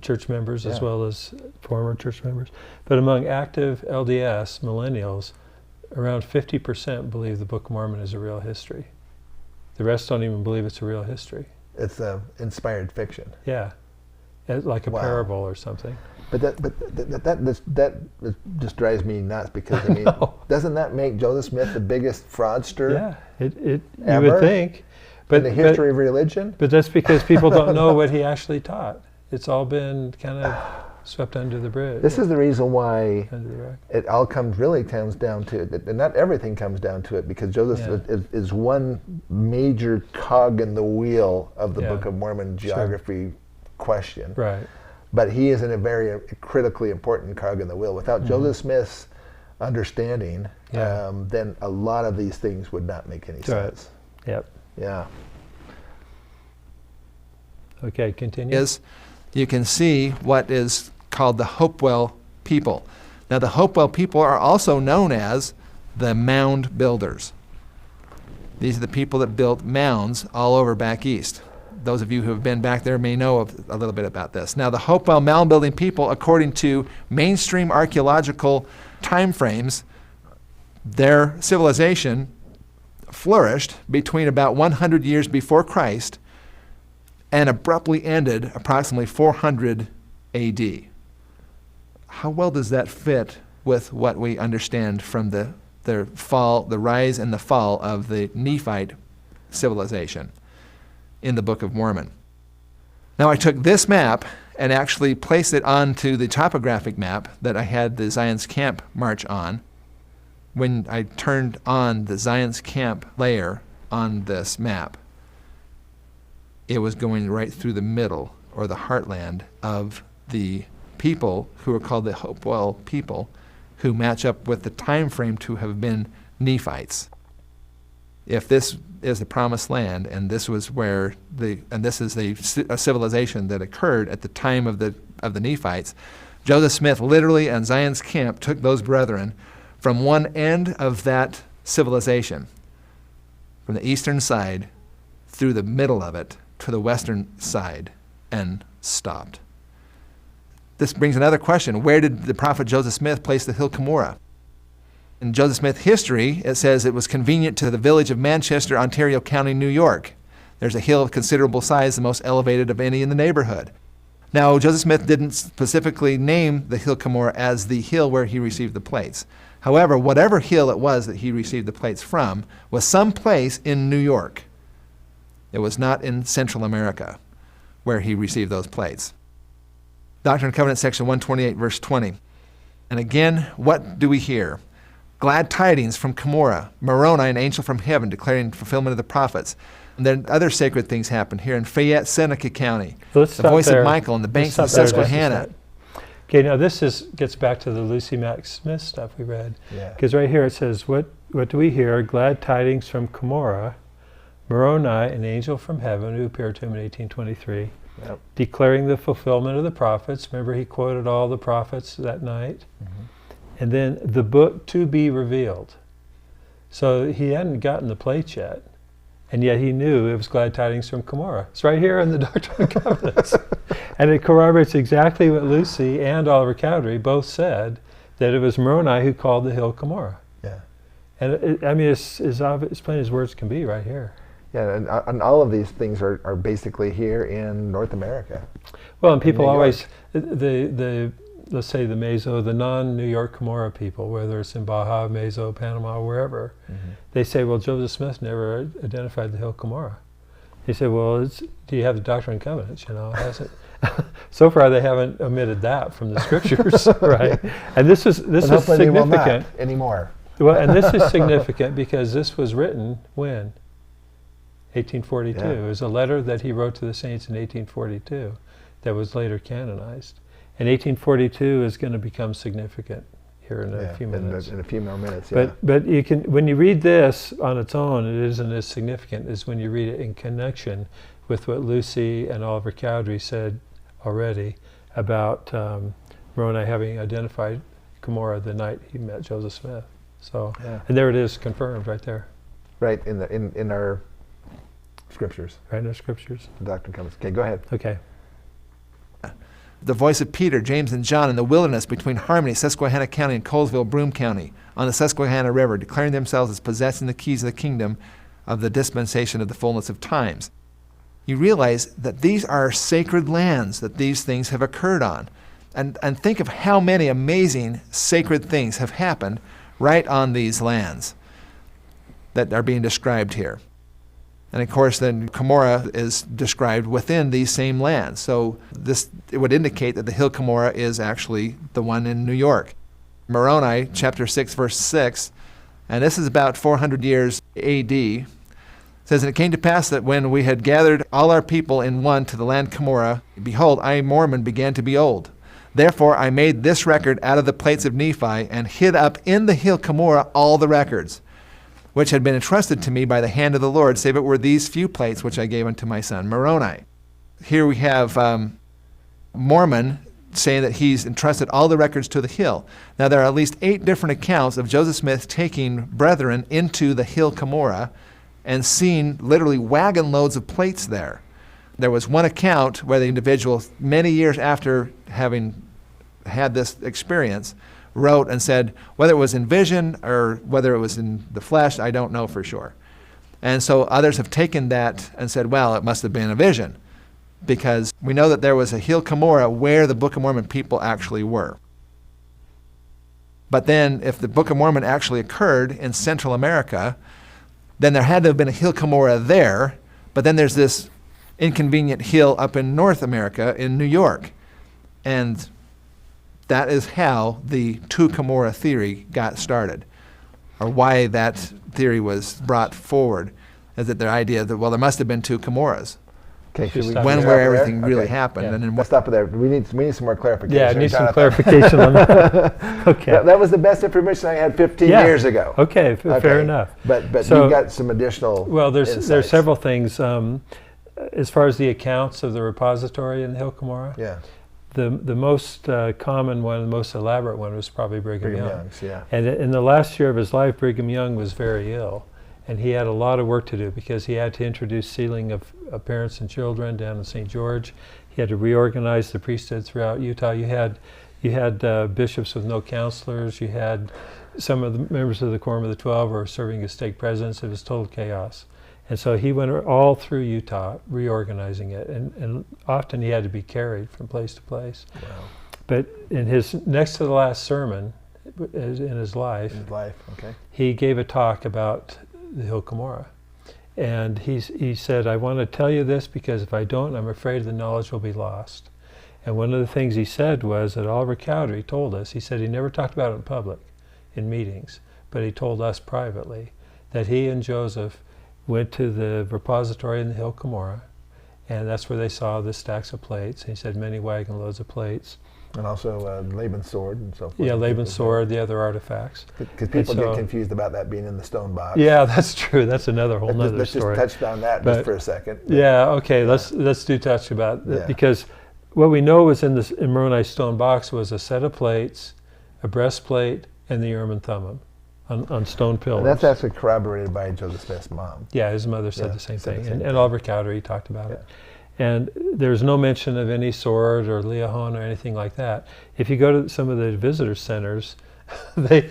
church members as well as former church members. But among active LDS millennials, around 50% believe the Book of Mormon is a real history. The rest don't even believe it's a real history. It's inspired fiction. Yeah, like a parable or something. But that just drives me nuts, because I mean, doesn't that make Joseph Smith the biggest fraudster? Yeah, you ever would think. But in the history of religion? But that's because people don't know what he actually taught. It's all been kind of swept under the bridge. This is the reason why Under the rug. it all comes down to it, and not everything comes down to it, because Joseph is one major cog in the wheel of the Book of Mormon geography question. Right. But he is in a very critically important cog in the wheel. Without Joseph Smith's understanding, then a lot of these things would not make any sense. Yep. Yeah. Okay, continue. You can see what is called the Hopewell people. Now, the Hopewell people are also known as the mound builders. These are the people that built mounds all over back east. Those of you who have been back there may know a little bit about this. Now, the Hopewell mound building people, according to mainstream archaeological timeframes, their civilization flourished between about 100 years before Christ and abruptly ended approximately 400 AD. How well does that fit with what we understand from the rise and the fall of the Nephite civilization in the Book of Mormon? Now, I took this map and actually placed it onto the topographic map that I had the Zion's Camp march on. When I turned on the Zion's Camp layer on this map, it was going right through the middle, or the heartland, of the people who are called the Hopewell people, who match up with the time frame to have been Nephites. If this is the promised land, and this was where this is a civilization that occurred at the time of the Nephites, Joseph Smith literally and Zion's Camp took those brethren from one end of that civilization, from the eastern side, through the middle of it, to the western side, and stopped. This brings another question. Where did the prophet Joseph Smith place the hill Cumorah? In Joseph Smith history, it says it was convenient to the village of Manchester, Ontario County, New York. There's a hill of considerable size, the most elevated of any in the neighborhood. Now, Joseph Smith didn't specifically name the hill Cumorah as the hill where he received the plates. However, whatever hill it was that he received the plates from was some place in New York. It was not in Central America where he received those plates. Doctrine and Covenants, section 128, verse 20. And again, what do we hear? Glad tidings from Cumorah, Moroni, an angel from heaven, declaring fulfillment of the prophets. And then other sacred things happen here in Fayette, Seneca County. The voice of Michael on the banks of Susquehanna. Okay, now this gets back to the Lucy Mack Smith stuff we read. Because right here it says, what do we hear? Glad tidings from Cumorah, Moroni, an angel from heaven who appeared to him in 1823, declaring the fulfillment of the prophets. Remember, he quoted all the prophets that night. And then the book to be revealed. So he hadn't gotten the plates yet, and yet he knew it was glad tidings from Cumorah. It's right here in the Doctrine and Covenants. And it corroborates exactly what Lucy and Oliver Cowdery both said, that it was Moroni who called the hill Cumorah. And it's as plain as words can be right here. And all of these things are basically here in North America. Well, and people always, let's say the non-New York Cumorah people, whether it's in Baja, Meso, Panama, wherever, they say, well, Joseph Smith never identified the hill Cumorah. He said, well, do you have the Doctrine and Covenants? Hasn't. So far, they haven't omitted that from the scriptures, right? And this is significant. They will not anymore. Well, and this is significant because this was written when? 1842. It was a letter that he wrote to the saints in 1842 that was later canonized. And 1842 is going to become significant here in a few minutes. In a few more minutes, But you can, when you read this on its own, it isn't as significant as when you read it in connection with what Lucy and Oliver Cowdery said already about Moroni having identified Cumorah the night he met Joseph Smith. So, and there it is, confirmed right there. Right in our scriptures. Right in our scriptures. The Doctrine comes. Okay, go ahead. Okay. The voice of Peter, James, and John in the wilderness between Harmony, Susquehanna County, and Colesville, Broome County, on the Susquehanna River, declaring themselves as possessing the keys of the kingdom of the dispensation of the fullness of times. You realize that these are sacred lands that these things have occurred on. And think of how many amazing sacred things have happened right on these lands that are being described here. And of course, then Cumorah is described within these same lands. So it would indicate that the hill Cumorah is actually the one in New York. Moroni, chapter 6, verse 6, and this is about 400 years A.D., says, and it came to pass that when we had gathered all our people in one to the land Cumorah, behold, I, Mormon, began to be old. Therefore I made this record out of the plates of Nephi, and hid up in the hill Cumorah all the records, which had been entrusted to me by the hand of the Lord, save it were these few plates which I gave unto my son Moroni. Here we have Mormon saying that he's entrusted all the records to the hill. Now there are at least 8 different accounts of Joseph Smith taking brethren into the hill Cumorah and seeing literally wagon loads of plates there. There was one account where the individual, many years after having had this experience, wrote and said, whether it was in vision or whether it was in the flesh, I don't know for sure. And so others have taken that and said, well, it must have been a vision. because we know that there was a Hill Cumorah where the Book of Mormon people actually were. But then if the Book of Mormon actually occurred in Central America, then there had to have been a Hill Cumorah there, but then there's this inconvenient hill up in North America in New York. And that is how the two Cumorah theory got started, or why that theory was brought forward, is that their idea that, well, there must have been two Cumorahs. Okay, should we When, stop where there? everything really Okay. happened. Yeah. And then Let's stop it there. We need some more clarification. Yeah, I need some Jonathan. clarification on that. Okay. That was the best information I had 15 Yeah. years ago. Okay, fair enough. But So- you got some additional Well, there's insights. several things. As far as the accounts of the repository in the Hill Cumorah, Yeah, the most common one, the most elaborate one was probably Brigham Young. Young's, yeah. And in the last year of his life, Brigham Young was very ill. And he had a lot of work to do because he had to introduce sealing of parents and children down in St. George. He had to reorganize the priesthood throughout Utah. You had bishops with no counselors. You had some of the members of the Quorum of the 12 were serving as stake presidents. It was total chaos. And so he went all through Utah reorganizing it. And often he had to be carried from place to place. Wow. But in his next to the last sermon in his life, Okay. he gave a talk about the Hill Cumorah. And he said, I want to tell you this because if I don't, I'm afraid the knowledge will be lost. And one of the things he said was that Oliver Cowdery told us, he said he never talked about it in public, in meetings, but he told us privately that he and Joseph went to the repository in the Hill Cumorah, and that's where they saw the stacks of plates. He said many wagon loads of plates. And also Laban's sword and so forth. Yeah, Laban's sword, the other artifacts. Because people And so- get confused about that being in the stone box. Yeah, that's true. That's another whole nother Let's story. just touch on that But- just for a second. Yeah, okay, let's do touch about Yeah. that because what we know was in Moroni's stone box was a set of plates, a breastplate, and the Urim and Thummim on stone pillars. And that's actually corroborated by Joseph Smith's mom. Yeah, his mother said Yeah, the same said the thing, same and thing. Oliver Cowdery talked about it. And there's no mention of any sword or liahon or anything like that. If you go to some of the visitor centers, they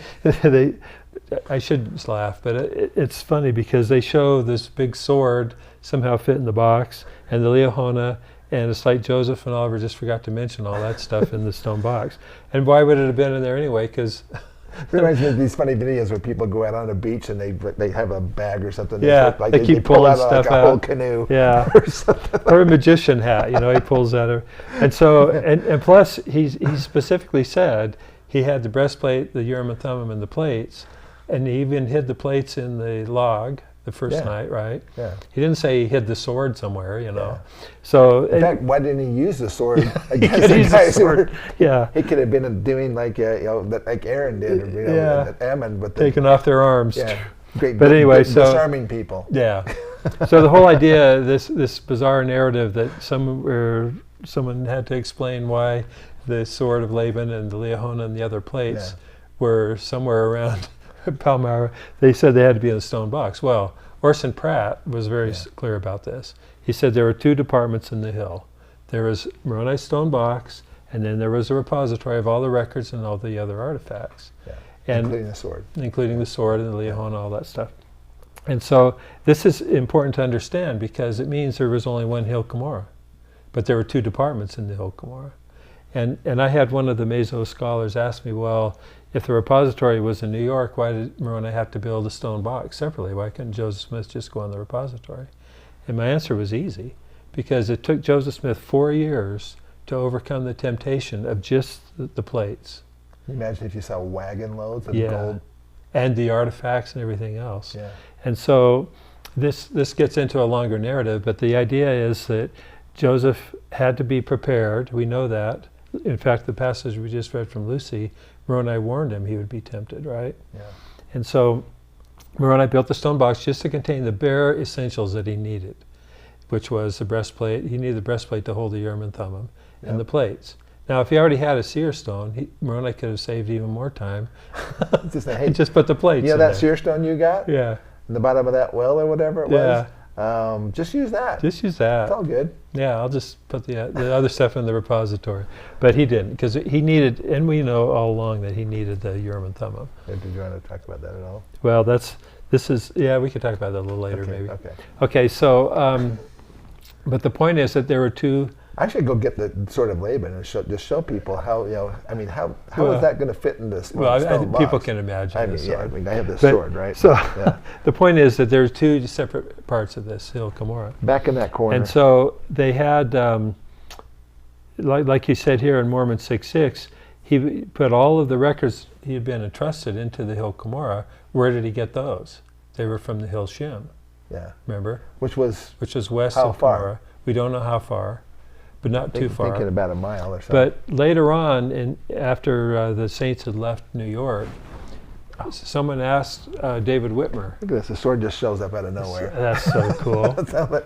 I shouldn't laugh, but it's funny because they show this big sword somehow fit in the box, and the liahona, and it's like Joseph and Oliver just forgot to mention all that stuff in the stone box. And why would it have been in there anyway? Because It reminds me of these funny videos where people go out on a beach and they have a bag or something. Yeah, like they keep pull pulling out stuff like a out. whole canoe. yeah, Or something. or a magician hat, he pulls that out. And so, and plus, he specifically said he had the breastplate, the Urim and Thummim, and the plates, and he even hid the plates in the log the first Yeah. night, right? Yeah. He didn't say he hid the sword somewhere, Yeah. So, In fact, why didn't he use the sword he against could the use the guys who were? sword. Yeah, He could have been doing like like Aaron did, or, Yeah. with Ammon, with the taken off their arms. yeah, great. But anyway, so- disarming people. Yeah. So the whole idea, this bizarre narrative that someone had to explain why the sword of Laban and the liahona and the other plates were somewhere around Palmyra. They said they had to be in a stone box. Well, Orson Pratt was very clear about this. He said there were two departments in the hill. There was Moroni's stone box, and then there was a repository of all the records and all the other artifacts. Yeah. And Including the sword. including the sword and the liahona, all that stuff. And so this is important to understand because it means there was only one Hill Cumorah, but there were two departments in the Hill Cumorah. And I had one of the Meso scholars ask me, well, if the repository was in New York, why did Moroni have to build a stone box separately? Why couldn't Joseph Smith just go in the repository? And my answer was easy, because it took Joseph Smith 4 years to overcome the temptation of just the plates. Can you imagine if you saw wagon loads of Yeah. gold? And the artifacts and everything else. Yeah. And so this gets into a longer narrative, but the idea is that Joseph had to be prepared. We know that. In fact, the passage we just read from Lucy, Moroni warned him he would be tempted, right? Yeah. And so Moroni built the stone box just to contain the bare essentials that he needed, which was the breastplate. He needed the breastplate to hold the Urim and Thummim and the plates. Now, if he already had a seer stone, Moroni could have saved even more time. Just say, hey, And just put the plates you know in that there. seer stone you got Yeah, in the bottom of that well or whatever it Yeah. was? Just use that. just use It's that. all good. Yeah, I'll just put the other stuff in the repository. But he didn't, because he needed, and we know all along that he needed the Urim and Thummim. Did you want to talk about that at all? Well, we could talk about that a little later, Okay, maybe. Okay. Okay, so But the point is that there were two. I should go get the Sword of Laban and just show people how, I mean, how Well, is that going to fit in this Well, I stone think box? people can imagine. I the mean, yeah, I sword. mean, I have this But- sword, right? So Yeah. the point is that there's two separate parts of this hill Cumorah. Back in that corner. And so they had, like you said here in Mormon 6:6, he put all of the records he had been entrusted into the hill Cumorah. Where did he get those? They were from the hill Shem, yeah. remember? Which was Which was west How of far? Cumorah. We don't know how far, but not too far. thinking about a mile or something. But later on, after the saints had left New York, someone asked David Whitmer. Look at this. The sword just shows up out of nowhere. That's so cool. So,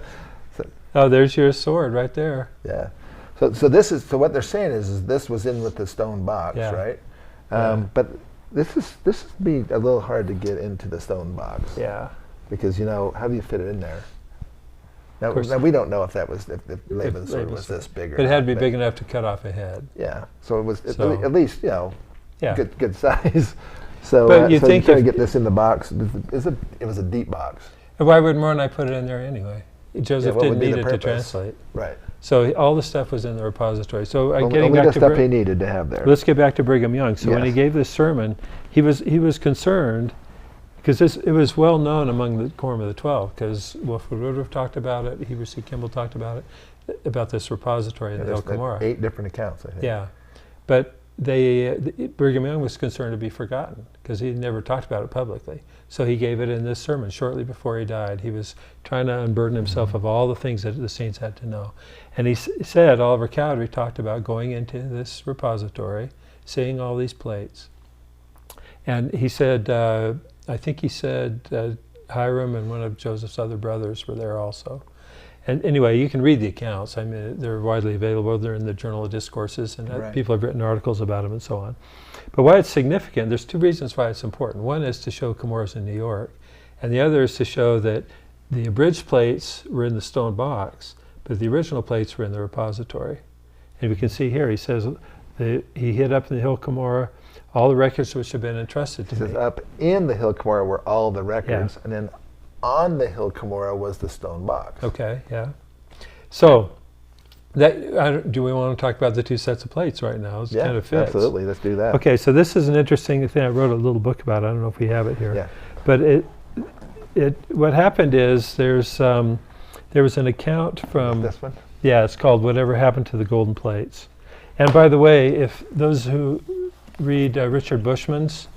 Oh, there's your sword right there. yeah. So what they're saying is this was in with the stone box, Yeah. right? Yeah. But this would be a little hard to get into the stone box. Yeah. Because, how do you fit it in there? Now, course. we don't know if that was if Laban's sword was this big or But it had to be not, big enough to cut off a head. Yeah. So it was So- at least, Yeah. good size. So, But you think trying to if- get this in the box. It was a deep box. And why would Moroni put it in there anyway? Joseph what didn't would be need the it to purpose? translate. Right. So all the stuff was in the repository. So Only getting the back to stuff he needed to have there. let's get back to Brigham Young. So when he Yes. gave this sermon, he was concerned because it was well known among the Quorum of the 12 because Wilford Woodruff talked about it, Heber C. Kimball talked about it, about this repository in the There's hill Cumorah. 8 different accounts, I think. Yeah, but Brigham Young was concerned to be forgotten because he never talked about it publicly. So he gave it in this sermon shortly before he died. He was trying to unburden himself of all the things that the saints had to know. And he said, Oliver Cowdery talked about going into this repository, seeing all these plates. And he said, I think he said Hiram and one of Joseph's other brothers were there also. And anyway, you can read the accounts. I mean, they're widely available. They're in the Journal of Discourses, and Right. people have written articles about them and so on. But why it's significant, there's two reasons why it's important. One is to show Cumorah's in New York, and the other is to show that the abridged plates were in the stone box, but the original plates were in the repository. And we can see here, he says, he hid up in the hill Cumorah all the records which have been entrusted to It says me. up in the hill Cumorah were all the records, and then on the hill Cumorah was the stone box. Okay, yeah. So, do we want to talk about the two sets of plates right now? It Yeah, kind of fits. absolutely. Let's do that. Okay, so this is an interesting thing. I wrote a little book about it. I don't know if we have it here. Yeah. But what happened is there was an account from, This one? yeah, it's called Whatever Happened to the Golden Plates. And by the way, if those who read Richard Bushman's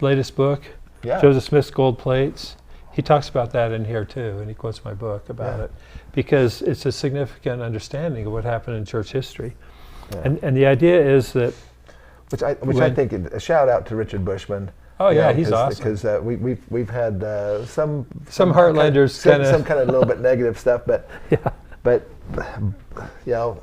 latest book, Yeah. Joseph Smith's Gold Plates, he talks about that in here too, and he quotes my book about Yeah. it, because it's a significant understanding of what happened in church history. Yeah. And the idea is that, Which I when- think a shout out to Richard Bushman. oh yeah, he's awesome. Because we've had some Heartlanders kinda- some kind of little bit negative stuff, but Yeah. but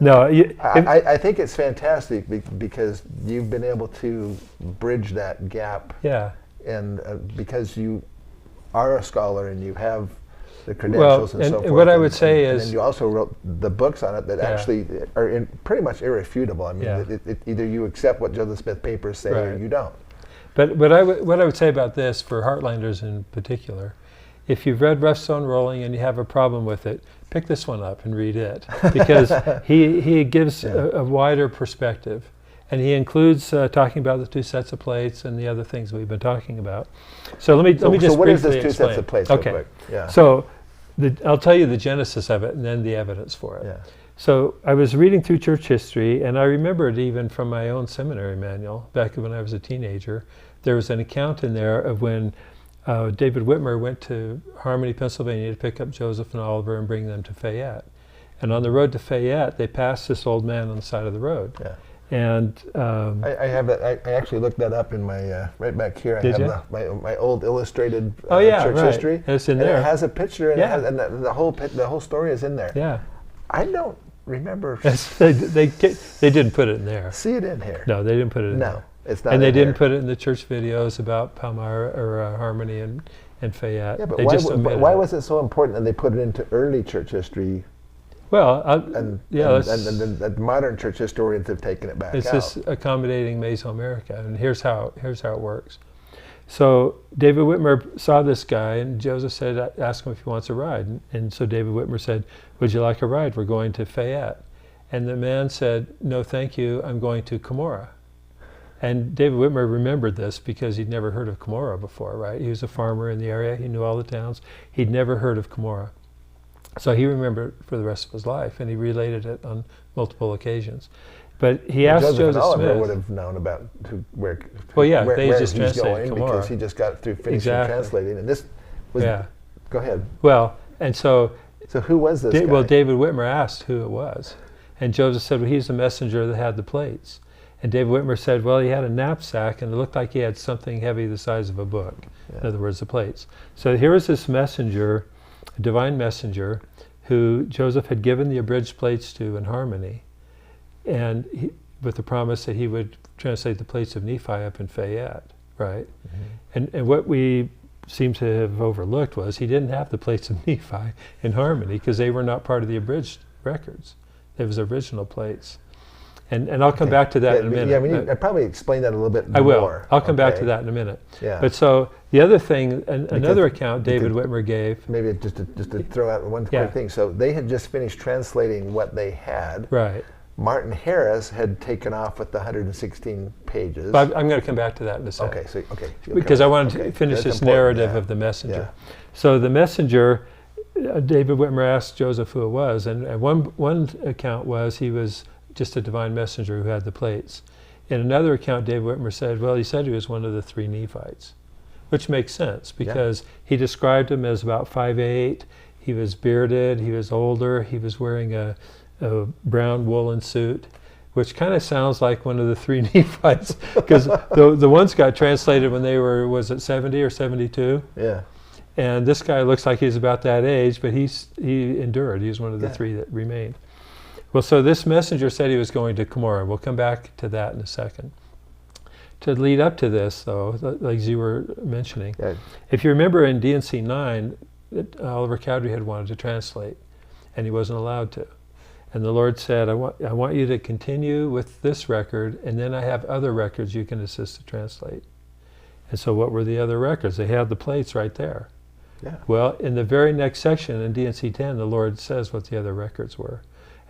No, I think it's fantastic because you've been able to bridge that gap, yeah. and because you are a scholar and you have the credentials and so forth. What I would say and is, then you also wrote the books on it that Yeah. actually are pretty much irrefutable. I mean, Yeah. either you accept what Joseph Smith papers say or Right. you don't. but what I would say about this for Heartlanders in particular, if you've read Rough Stone Rolling and you have a problem with it, pick this one up and read it, because he gives a wider perspective. And he includes talking about the two sets of plates and the other things we've been talking about. So let me just So what is briefly this two sets explain. of plates? Okay. Real quick? Yeah. So I'll tell you the genesis of it and then the evidence for it. Yeah. So I was reading through church history, and I remembered even from my own seminary manual back when I was a teenager, there was an account in there of when David Whitmer went to Harmony, Pennsylvania to pick up Joseph and Oliver and bring them to Fayette. And on the road to Fayette, they passed this old man on the side of the road. Yeah. And I have that. I actually looked that up in my right back here. I Did have my old illustrated yeah, church right. history. It's in and there. It has a picture, and, Yeah. the whole story is in there. yeah, I don't remember they didn't put it in there. see it in here. No, they didn't put it in No, there. it's not. And they in didn't here. put it in the church videos about Palmyra or Harmony and Fayette. Yeah, but they why, just but omitted why it. was it so important that they put it into early church history, Well, and the modern church historians have taken it back it's out? just accommodating Mesoamerica, and here's how it works. So David Whitmer saw this guy, and Joseph said, ask him if he wants a ride. And so David Whitmer said, would you like a ride? We're going to Fayette. And the man said, no, thank you, I'm going to Cumorah. And David Whitmer remembered this because he'd never heard of Cumorah before, right? He was a farmer in the area, he knew all the towns. He'd never heard of Cumorah. So he remembered it for the rest of his life, and he related it on multiple occasions. But he asked Joseph Smith. would have known about where. Well, yeah, where, they where just he's translated going Cumorah. because he just got through finishing Exactly. translating, and this was. Yeah. Go ahead. Well, and so. So who was this guy? Well, David Whitmer asked who it was, and Joseph said, well, he's the messenger that had the plates. And David Whitmer said, well, he had a knapsack, and it looked like he had something heavy the size of a book. Yeah. In other words, the plates. So here was this messenger, a divine messenger, who Joseph had given the abridged plates to in harmony, and with the promise that he would translate the plates of Nephi up in Fayette, right? Mm-hmm. And what we seem to have overlooked was he didn't have the plates of Nephi in harmony because they were not part of the abridged records. It was original plates. And I'll come back to that in a minute. Yeah, we need, I'd probably explain that a little bit more. I will. I'll come back to that in a minute. Yeah. But so the other thing, another account David Whitmer gave. Maybe just to throw out one quick thing. So they had just finished translating what they had. Right. Martin Harris had taken off with the 116 pages. But I'm going to come back to that in a second. Okay. Because I wanted to finish this narrative of the messenger. Yeah. So the messenger, David Whitmer asked Joseph who it was, and one account was he was just a divine messenger who had the plates. In another account, David Whitmer said, well, he said he was one of the 3 Nephites, which makes sense because he described him as about 5'8". He was bearded, he was older, he was wearing a brown woolen suit, which kind of sounds like one of the 3 Nephites because the ones got translated when they were, was it 70 or 72? Yeah. And this guy looks like he's about that age, but he endured. He was one of the 3 that remained. Well, so this messenger said he was going to Cumorah. We'll come back to that in a second. To lead up to this, though, like you were mentioning, if you remember in D&C 9, Oliver Cowdery had wanted to translate, and he wasn't allowed to. And the Lord said, I want you to continue with this record, and then I have other records you can assist to translate. And so what were the other records? They had the plates right there. Yeah. Well, in the very next section in D&C 10, the Lord says what the other records were.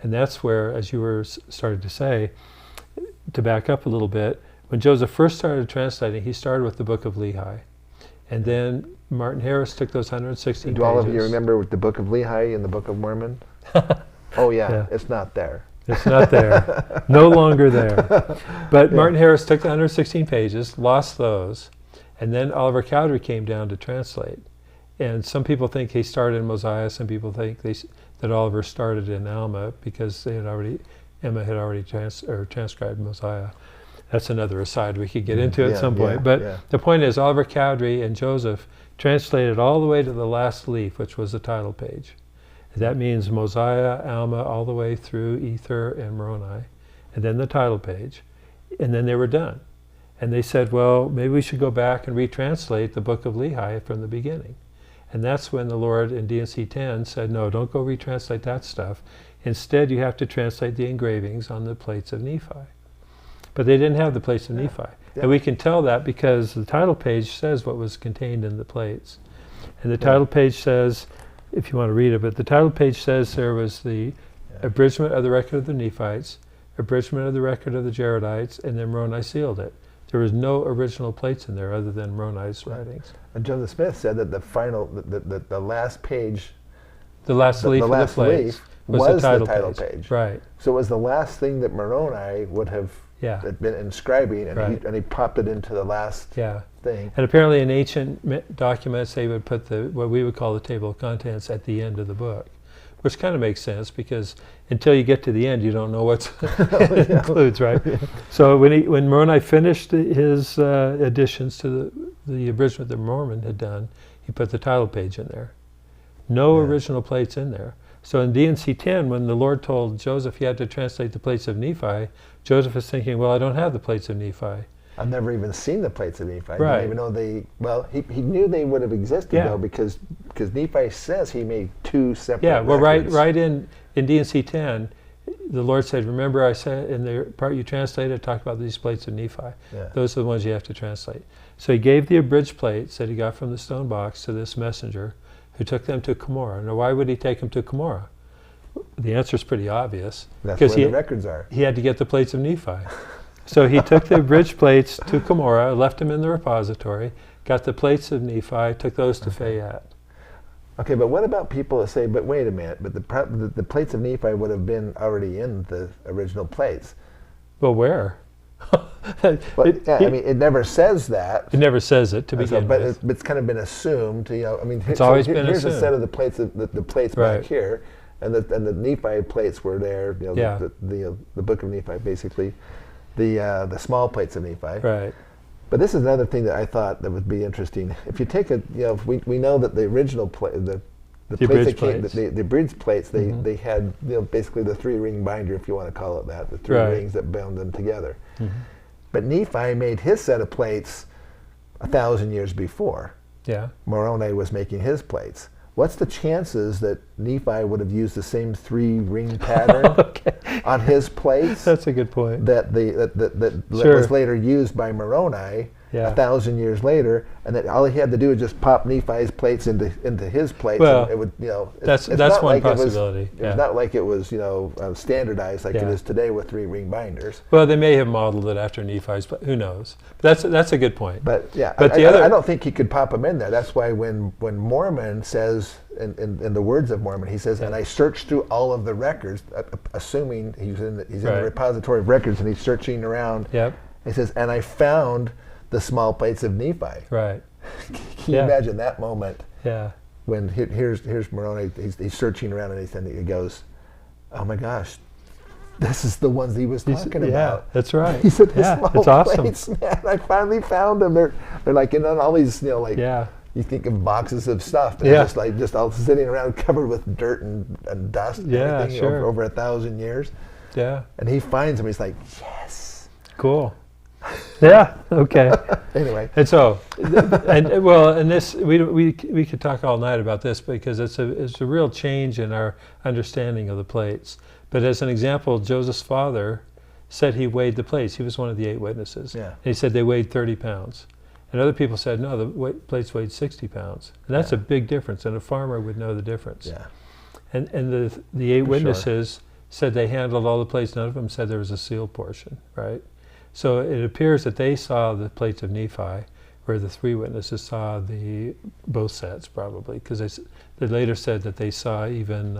And that's where, as you were starting to say, to back up a little bit, when Joseph first started translating, he started with the Book of Lehi. And then Martin Harris took those 116 pages. Do all of you remember the Book of Lehi in the Book of Mormon? Oh, yeah, it's not there. It's not there. No longer there. But Martin Harris took the 116 pages, lost those, and then Oliver Cowdery came down to translate. And some people think he started in Mosiah, some people think that Oliver started in Alma because Emma had already transcribed Mosiah. That's another aside we could get into at some point. But the point is, Oliver Cowdery and Joseph translated all the way to the last leaf, which was the title page. That means Mosiah, Alma, all the way through Ether and Moroni, and then the title page. And then they were done. And they said, well, maybe we should go back and retranslate the Book of Lehi from the beginning. And that's when the Lord in D&C 10 said, no, don't go retranslate that stuff. Instead, you have to translate the engravings on the plates of Nephi. But they didn't have the plates of Nephi. Yeah. And we can tell that because the title page says what was contained in the plates. And the title page says, if you want to read it, but the title page says there was the abridgment of the record of the Nephites, abridgment of the record of the Jaredites, and then Moroni sealed it. There was no original plates in there other than Moroni's writings. And Joseph Smith said that the final, the last page, the last leaf of the plates was the title page. Right. So it was the last thing that Moroni would have been inscribing, and he popped it into the last thing. And apparently in ancient documents they would put what we would call the table of contents at the end of the book, which kind of makes sense because until you get to the end you don't know what it includes, right? So when Moroni finished his additions to the abridgment that Mormon had done, he put the title page in there. No original plates in there. So in D&C 10, when the Lord told Joseph he had to translate the plates of Nephi, Joseph was thinking, well, I don't have the plates of Nephi. I've never even seen the plates of Nephi. Right. I didn't even know he knew they would have existed though, because Nephi says he made 2 separate records. Right in D&C 10, the Lord said, remember I said in the part you translated, I talked about these plates of Nephi. Yeah. Those are the ones you have to translate. So he gave the abridged plates that he got from the stone box to this messenger who took them to Cumorah. Now why would he take them to Cumorah? The answer is pretty obvious. That's where the records are. He had to get the plates of Nephi. So he took the abridged plates to Cumorah, left them in the repository, got the plates of Nephi, took those to Fayette. Okay, but what about people that say, but wait a minute, but the plates of Nephi would have been already in the original plates? Well, where? It never says that. It never says it to begin but with. it's kind of been assumed. It's always been here's assumed. a set of the plates, the plates Right. back here, and the Nephi plates were there. Yeah. The Book of Nephi, basically, the small plates of Nephi. Right. But this is another thing that I thought that would be interesting. If you take we know that the original the plates that came, the bridge plates, they had basically the 3-ring binder, if you want to call it that, the 3 Right. rings that bound them together. But Nephi made his set of plates 1,000 years before. Yeah. Moroni was making his plates. What's the chances that Nephi would have used the same 3-ring pattern on his plates? That's a good point. That Sure. was later used by Moroni 1,000 years later, and that all he had to do was just pop Nephi's plates into his plates. Well, and it would that's not one like possibility. It's not like it was standardized like it is today with 3-ring binders. Well, they may have modeled it after Nephi's, but who knows? But that's a good point. But yeah, But I don't think he could pop them in there. That's why when Mormon says, in the words of Mormon, he says, and I searched through all of the records, assuming he's in the repository of records, and he's searching around. Yep. He says, and I found the small plates of Nephi. Right. Can you imagine that moment? Yeah. When here's Moroni, he's searching around, and he goes, oh my gosh, this is the ones he was talking about. Yeah, that's right. He said, the small it's awesome. plates, man, I finally found them. They're like in all these, you think of boxes of stuff, and just all sitting around covered with dirt and dust and everything over 1,000 years. Yeah. And he finds them, he's like, yes. Cool. Yeah. Okay. Anyway. And so, and this we could talk all night about this because it's a real change in our understanding of the plates. But as an example, Joseph's father said he weighed the plates. He was one of the 8 witnesses. Yeah. And he said they weighed 30 pounds. And other people said, no, the plates weighed 60 pounds. And that's a big difference, and a farmer would know the difference. Yeah. And the 8 witnesses said they handled all the plates. None of them said there was a sealed portion, right? So it appears that they saw the plates of Nephi, where the 3 witnesses saw both sets probably, because they later said that they saw even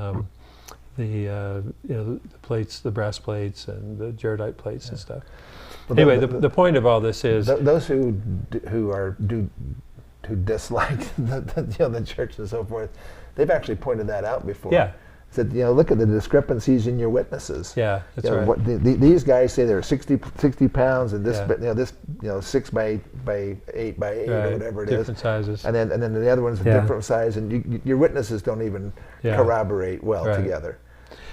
the plates, the brass plates and the jaredite plates and stuff. Well, anyway, the point of all this is those who dislike the church and so forth, they've actually pointed that out before. Yeah. Said, look at the discrepancies in your witnesses. Yeah, that's right. These guys say they're 60 pounds, and this, this 6 by 8 by 8 or whatever it is. Different sizes. And then the other one's a different size, and your witnesses don't even corroborate well together.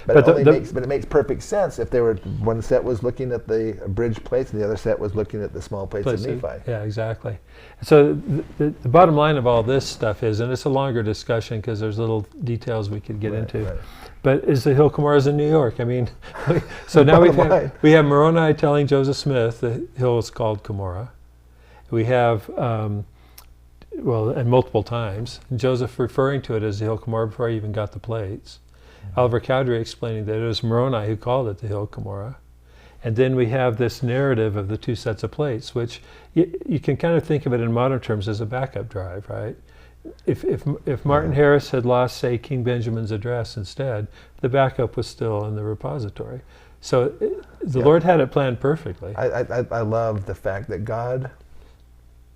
But it makes perfect sense if one set was looking at the abridged plates and the other set was looking at the small plates of Nephi. Yeah, exactly. So the bottom line of all this stuff is, and it's a longer discussion because there's little details we could get into, but is the hill Cumorah in New York? I mean, so now we have Moroni telling Joseph Smith the hill is called Cumorah. We have, and multiple times, and Joseph referring to it as the hill Cumorah before he even got the plates. Oliver Cowdery explaining that it was Moroni who called it the hill Cumorah. And then we have this narrative of the 2 sets of plates, which you can kind of think of it in modern terms as a backup drive, right? If Martin Harris had lost, say, King Benjamin's address instead, the backup was still in the repository. So the Lord had it planned perfectly. I love the fact that God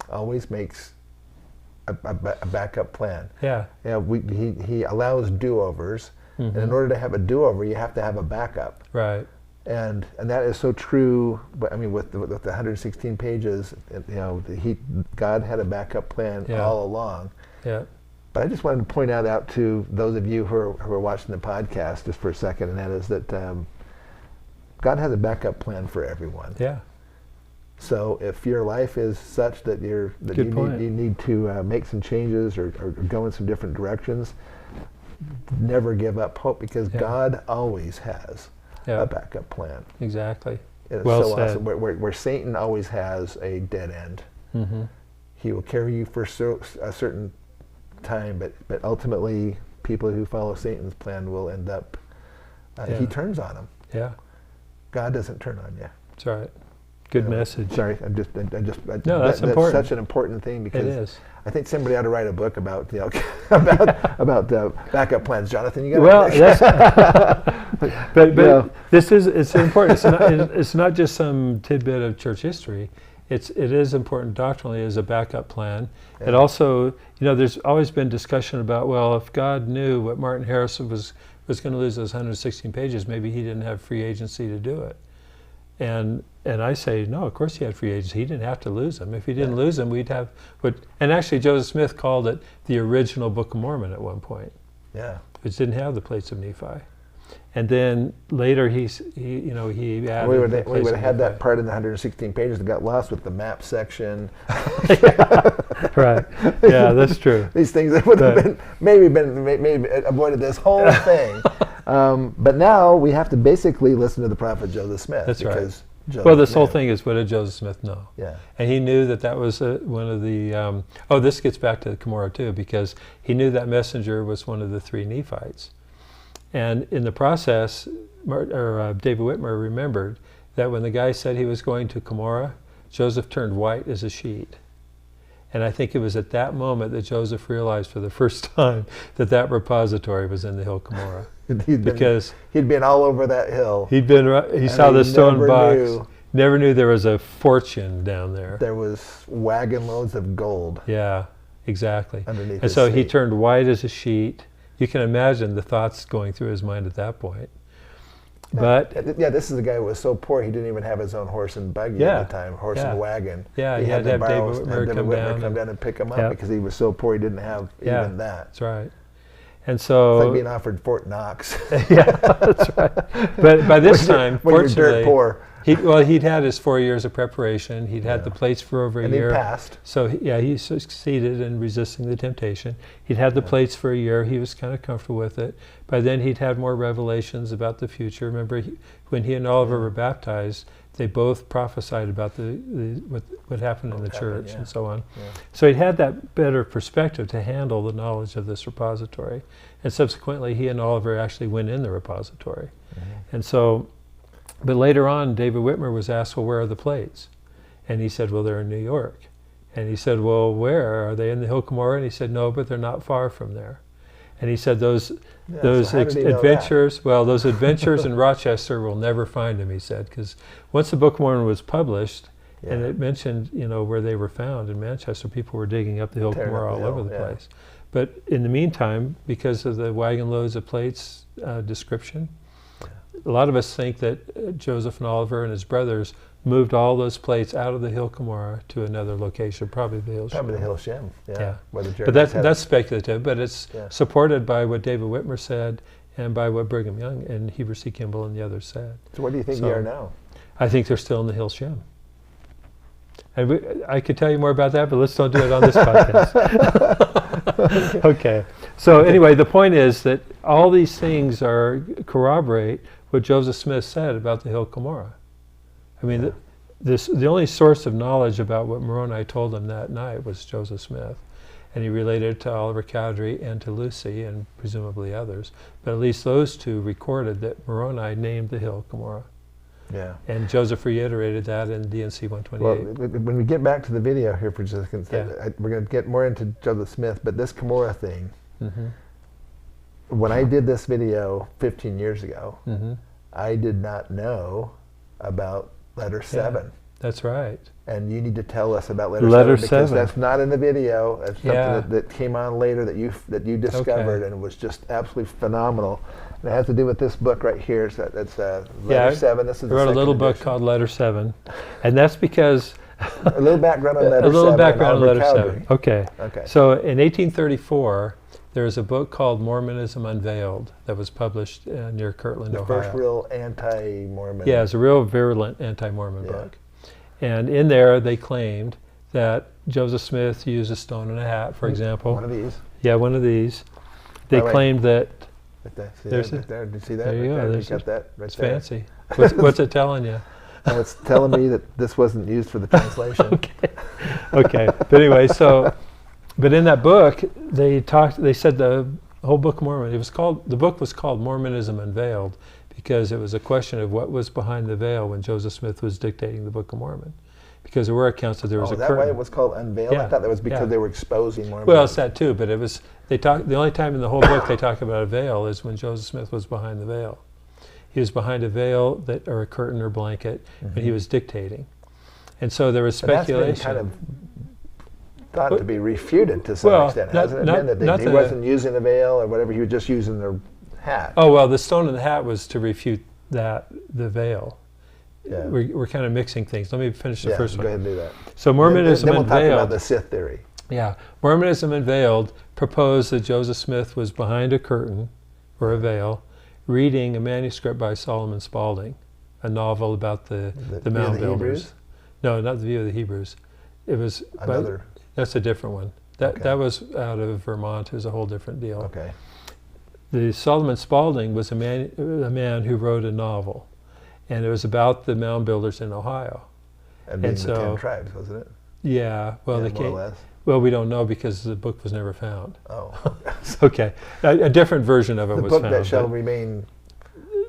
always makes a backup plan. Yeah. He allows do-overs. And in order to have a do-over, you have to have a backup. Right. And that is so true. But I mean, with the 116 pages, God had a backup plan all along. Yeah. But I just wanted to point out to those of you who are watching the podcast just for a second, and that is that God has a backup plan for everyone. Yeah. So if your life is such that you need to make some changes or go in some different directions, never give up hope, because God always has Yeah. a backup plan. Exactly. It's Well so said. awesome. Where Satan always has a dead end. Mm-hmm. He will carry you for a certain time, but ultimately, people who follow Satan's plan will end up. He turns on them. Yeah. God doesn't turn on you. That's right. Good message. Sorry, No, that's that's important. such an important thing, It because is. I think somebody ought to write a book about about backup plans. Jonathan, you got Well, that's, but Yeah. it's important. It's not just some tidbit of church history. It is important doctrinally as a backup plan. Yeah. It also, there's always been discussion about, well, if God knew what Martin Harrison was going to lose those 116 pages, maybe he didn't have free agency to do it. And I say, no, of course he had free agency. He didn't have to lose them. If he didn't lose them, we'd have and actually Joseph Smith called it the original Book of Mormon at one point, Yeah. which didn't have the plates of Nephi. And then later he added We the would plates have of had that Nephi. part in the 116 pages that got lost with the map section. Right. Yeah, that's true. These things that would have maybe avoided this whole thing. But now we have to basically listen to the prophet Joseph Smith. That's right. because Joseph Well, this whole knew. thing is, what did Joseph Smith know? Yeah. And he knew that was one of the, this gets back to the Cumorah too, because he knew that messenger was one of the 3 Nephites. And in the process, David Whitmer remembered that when the guy said he was going to Cumorah, Joseph turned white as a sheet. And I think it was at that moment that Joseph realized for the first time that repository was in the hill Cumorah. Because he'd been all over that hill. he saw the stone never box. Never knew there was a fortune down there. There was wagon loads of gold Yeah, exactly. underneath And his so he seat. turned white as a sheet. You can imagine the thoughts going through his mind at that point. But Yeah, this is a guy who was so poor he didn't even have his own horse and buggy at the time, horse and wagon. Yeah, he he had to have borrow- David have Whitmer come down and pick him up Yeah. because he was so poor he didn't have Yeah. even that. That's right. And It's so like being offered Fort Knox. yeah, that's right. But by this time, when you're fortunately, dirt poor. he'd had his 4 years of preparation. He'd had the plates for over a And year. he passed. So he succeeded in resisting the temptation. He'd had the plates for a year. He was kind of comfortable with it. By then he'd had more revelations about the future. Remember, when he and Oliver were baptized, they both prophesied about what happened in the church and so on. Yeah. So he had that better perspective to handle the knowledge of this repository. And subsequently, he and Oliver actually went in the repository. And so, but later on, David Whitmer was asked, well, where are the plates? And he said, well, they're in New York. And he said, well, where? Are they in the Hill Cumorah? And he said, no, but they're not far from there. And he said those so how did he know adventures, well, those adventures in Rochester will never find him, he said, because once the Book of Mormon was published, and it mentioned, where they were found in Manchester, people were digging up the Hill Tearing Cumorah up the all over hill, the yeah. place. But in the meantime, because of the wagon loads of plates description, a lot of us think that Joseph and Oliver and his brothers moved all those plates out of the Hill Cumorah to another location, probably the Hill Probably the Shem. Hill Shem. Yeah. Where the But Jeremites had that's speculative, but it's Yeah. supported by what David Whitmer said and by what Brigham Young and Heber C. Kimball and the others said. So what do you think So- they are now? I think they're still in the Hill Shem. And I could tell you more about that, but let's don't do it on this podcast. Okay. So anyway, the point is that all these things corroborate what Joseph Smith said about the Hill Cumorah. I mean, the only source of knowledge about what Moroni told him that night was Joseph Smith. And he related it to Oliver Cowdery and to Lucy and presumably others. But at least those two recorded that Moroni named the Hill Cumorah. Yeah. And Joseph reiterated that in DNC 128. Well, when we get back to the video here for just a second, Yeah. we're going to get more into Joseph Smith, but this Cumorah thing, Mm-hmm. when I did this video 15 years ago, Mm-hmm. I did not know about letter 7. That's right. And you need to tell us about letter, Letter 7 because 7. that's not in the video. That's something Yeah. that came on later that you discovered and was just absolutely phenomenal. And it has to do with this book right here. So that's letter 7. This is I the wrote a second little book edition. called Letter 7. And that's because A little background on letter 7. a little background on Oliver Letter Cowdery. 7. Okay. Okay. So in 1834, there was a book called Mormonism Unveiled that was published near Kirtland, The Ohio. first real anti-Mormon. Yeah, it's a real virulent anti-Mormon Yeah. book. And in there, they claimed that Joseph Smith used a stone and a hat, for example. One of these. Yeah, one of these. They By the way, claimed that See There's that it. right there? Did you see that? There you right go. there? There's You got it. that right It's there? fancy. What's it telling you? It's telling me that this wasn't used for the translation. Okay. But anyway, but in that book, they said the whole Book of Mormon, the book was called Mormonism Unveiled because it was a question of what was behind the veil when Joseph Smith was dictating the Book of Mormon. Because there were accounts that there was a Is that curtain. why it was called Unveiled? Yeah. I thought that was because Yeah. they were exposing Mormonism. Well, it's that too, but the only time in the whole book they talk about a veil is when Joseph Smith was behind the veil. He was behind a veil or a curtain or blanket when he was dictating. And so there was speculation. That's been kind of thought to be refuted to some extent, hasn't it been? That he wasn't using the veil or whatever, he was just using the hat. Oh, well, the stone in the hat was to refute the veil. Yeah. We're kind of mixing things. Let me finish the first one. Go ahead and do that. So Mormonism then we'll talk Unveiled. about the Sith theory. Yeah, Mormonism Unveiled proposed that Joseph Smith was behind a curtain or a veil, reading a manuscript by Solomon Spaulding, a novel about the mound builders. Hebrews? No, not the View of the Hebrews. It was Another. That's a different one. That was out of Vermont. It was a whole different deal. Okay. The Solomon Spaulding was a man who wrote a novel, and it was about the mound builders in Ohio. And being the 10 tribes, wasn't it? Yeah. Well, Yeah, more or less. Well, we don't know because the book was never found. Oh. Okay. A different version of it The was book found. that shall remain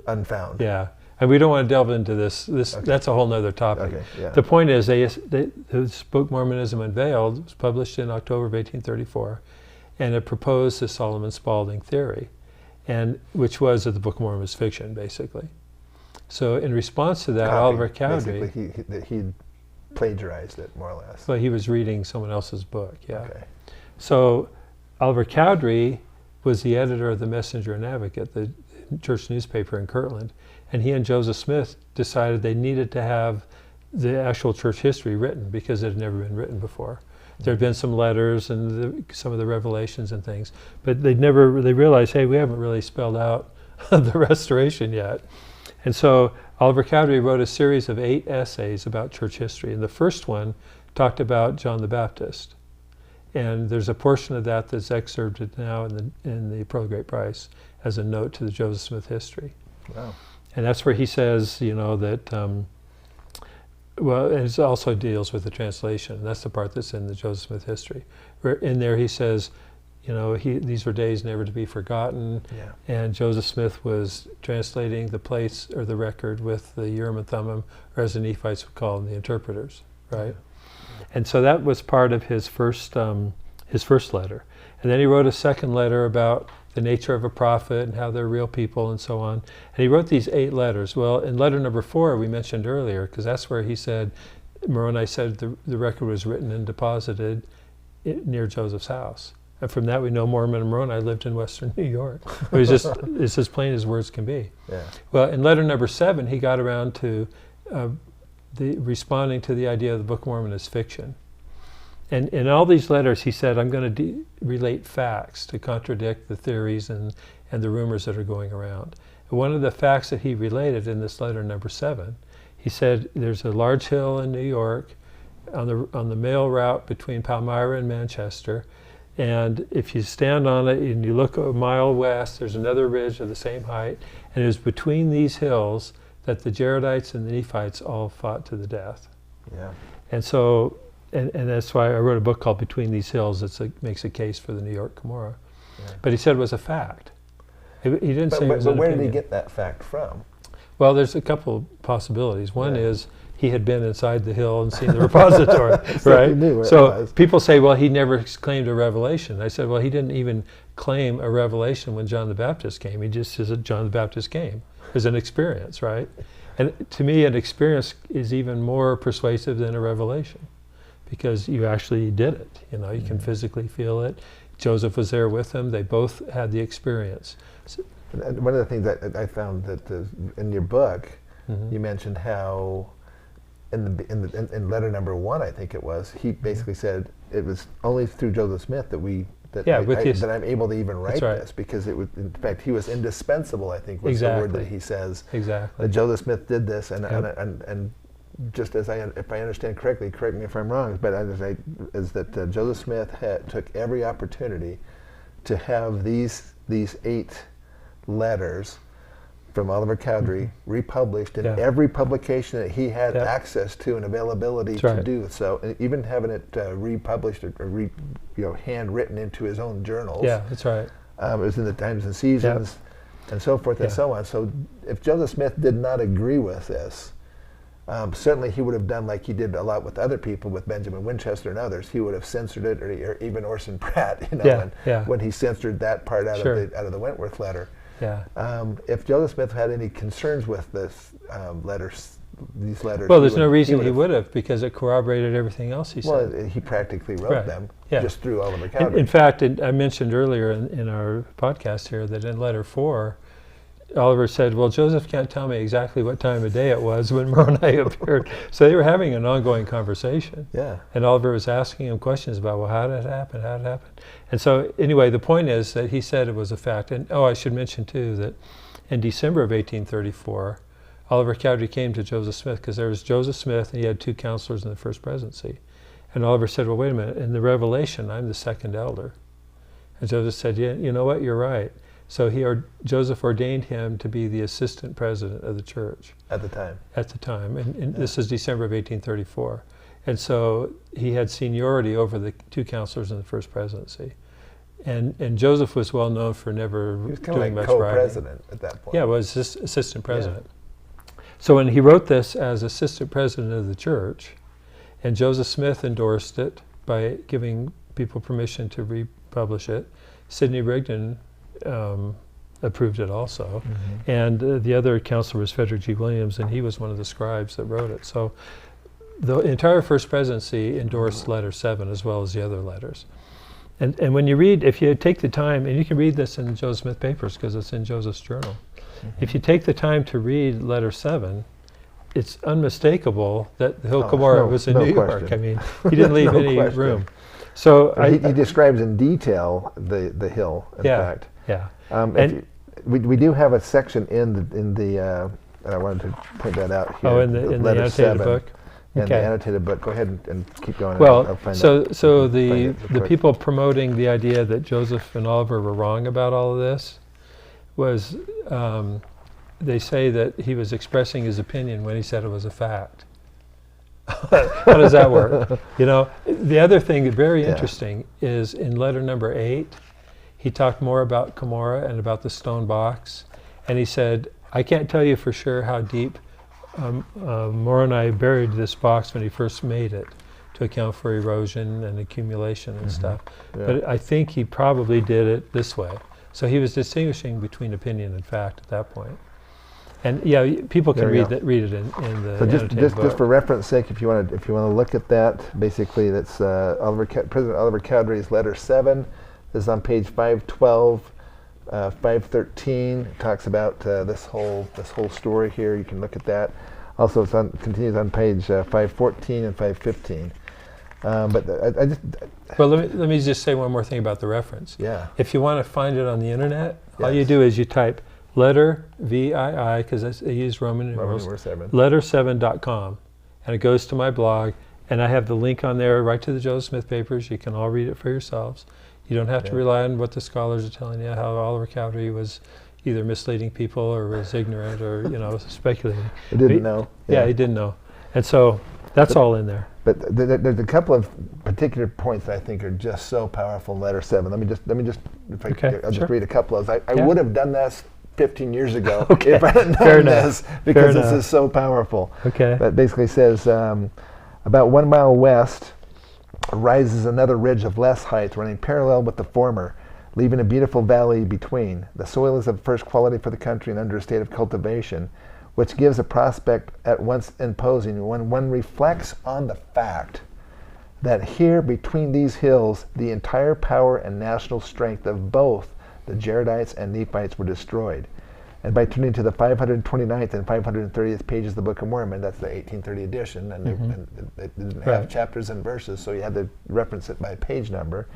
unfound. Yeah. And we don't want to delve into this. That's a whole nother topic. Okay, yeah. The point is, this book, Mormonism Unveiled, was published in October of 1834, and it proposed the Solomon Spaulding theory, which was that the Book of Mormon was fiction, basically. So in response to that, Oliver Cowdery... Basically, he plagiarized it, more or less. Well, he was reading someone else's book, yeah. Okay. So Oliver Cowdery was the editor of the Messenger and Advocate, the church newspaper in Kirtland, and he and Joseph Smith decided they needed to have the actual church history written because it had never been written before. There had been some letters and some of the revelations and things, but they realized, hey, we haven't really spelled out the restoration yet. And so Oliver Cowdery wrote a series of 8 essays about church history, and the first one talked about John the Baptist. And there's a portion of that that's excerpted now in the Pearl of Great Price as a note to the Joseph Smith history. Wow. And that's where he says, that, well, it also deals with the translation. And that's the part that's in the Joseph Smith history. In there he says, these were days never to be forgotten. Yeah. And Joseph Smith was translating the plates or the record with the Urim and Thummim, or as the Nephites would call them, the interpreters, right? And so that was part of his first letter. And then he wrote a second letter about the nature of a prophet and how they're real people and so on. And he wrote these 8 letters. Well, in letter number 4 we mentioned earlier, because that's where he said, Moroni said the record was written and deposited near Joseph's house. And from that we know Mormon and Moroni lived in Western New York. It's as plain as words can be. Yeah. Well, in letter number 7 he got around to responding to the idea of the Book of Mormon as fiction. And in all these letters he said, I'm going to relate facts to contradict the theories and the rumors that are going around. And one of the facts that he related in this letter number 7, he said there's a large hill in New York on the mail route between Palmyra and Manchester, and if you stand on it and you look a mile west, there's another ridge of the same height, and it was between these hills that the Jaredites and the Nephites all fought to the death. Yeah. And so, and that's why I wrote a book called Between These Hills that makes a case for the New York Cumorah. Yeah. But he said it was a fact. He didn't say it was But an where did he opinion. get that fact from? Well, there's a couple possibilities. One is he had been inside the hill and seen the repository, So right? he knew where it So was. people say, well, he never claimed a revelation. I said, well, he didn't even claim a revelation when John the Baptist came. He just says that John the Baptist came as an experience, right? And to me, an experience is even more persuasive than a revelation because you actually did it. You can physically feel it. Joseph was there with him. They both had the experience. And one of the things that I found that in your book, you mentioned how in letter number 1, I think it was, he basically said it was only through Joseph Smith that that I'm able to even write this, because it was, in fact, he was indispensable, I think was the word that he says. Exactly. That Joseph Smith did this, and just as if I understand correctly, correct me if I'm wrong, but is that Joseph Smith took every opportunity to have these 8 letters from Oliver Cowdery, republished in Yeah. every publication that he had Yeah. access to and availability That's to right. do so, and even having it republished or handwritten into his own journals. Yeah, that's right. It was in the Times and Seasons, and so forth and Yeah. so on. So if Joseph Smith did not agree with this, certainly he would have done like he did a lot with other people, with Benjamin Winchester and others. He would have censored it, or even Orson Pratt, when he censored that part out Sure. of the Wentworth letter. Yeah. If Joseph Smith had any concerns with this these letters, Well, there's no reason he would have, because it corroborated everything else he said. Well, he practically wrote Right. them Yeah. just through Oliver Cowdery. In fact, I mentioned earlier in our podcast here that in letter 4, Oliver said, well, Joseph can't tell me exactly what time of day it was when Moroni appeared. So they were having an ongoing conversation. Yeah. And Oliver was asking him questions about, well, how did it happen? How did it happen? And so anyway, the point is that he said it was a fact. And I should mention too that in December of 1834, Oliver Cowdery came to Joseph Smith, because there was Joseph Smith and he had 2 counselors in the first presidency. And Oliver said, well, wait a minute, in the Revelation, I'm the second elder. And Joseph said, yeah, you know what, you're right. So Joseph ordained him to be the assistant president of the church. At the time. At the time. And this is December of 1834. And so he had seniority over the 2 counselors in the first presidency. And Joseph was well known for never He was kind doing of much like writing. co-president at that point. Yeah, was assistant president. So when he wrote this as assistant president of the church, and Joseph Smith endorsed it by giving people permission to republish it, Sidney Rigdon approved it also. Mm-hmm. And the other counselor was Frederick G. Williams, and he was one of the scribes that wrote it. So the entire first presidency endorsed letter 7 as well as the other letters. And when you read, if you take the time, and you can read this in Joseph Smith Papers because it's in Joseph's journal. If you take the time to read letter 7, it's unmistakable that the Hill Cumorah was in New York. I mean, he didn't leave any room. So he describes in detail the hill, in fact. Yeah. We do have a section in the and I wanted to point that out here. Oh, in the annotated 7, book? In the Okay. annotated book. Go ahead and keep going. Well, I'll find so that. so Find the it real quick. people promoting the idea that Joseph and Oliver were wrong about all of this was, they say that he was expressing his opinion when he said it was a fact. How does that work? You know, the other thing that's very interesting is in letter number 8, he talked more about Cumorah and about the stone box, and he said, I can't tell you for sure how deep Moroni buried this box when he first made it to account for erosion and accumulation and stuff. Yeah. But I think he probably did it this way. So he was distinguishing between opinion and fact at that point. And yeah, people can read it in the So annotated book. just for reference sake, if you want to look at that, basically that's President Oliver Cowdery's letter 7. This is on page 512, 513. It talks about this whole story here. You can look at that. Also, continues on page 514 and 515. But I just Well, let me just say one more thing about the reference. Yeah. If you want to find it on the internet, all you do is you type letter VII, because they use Roman numerals, letter7.com, and it goes to my blog, and I have the link on there right to the Joseph Smith Papers. You can all read it for yourselves. You don't have to rely on what the scholars are telling you, how Oliver Cowdery was either misleading people or was ignorant or speculating. He didn't know. Yeah, he didn't know. And so that's all in there. But there's a couple of particular points that I think are just so powerful in letter 7. Let me just if I Okay, I'll sure. just read a couple of those. I Yeah. would have done this 15 years ago Okay, if I hadn't fair known enough. this, because this enough. is so powerful. Okay. That basically says about 1 mile west rises another ridge of less height running parallel with the former, leaving a beautiful valley between. The soil is of first quality for the country and under a state of cultivation, which gives a prospect at once imposing when one reflects on the fact that here between these hills the entire power and national strength of both the Jaredites and Nephites were destroyed. And by turning to the 529th and 530th pages of the Book of Mormon, that's the 1830 edition, and it didn't have chapters and verses, so you had to reference it by page number.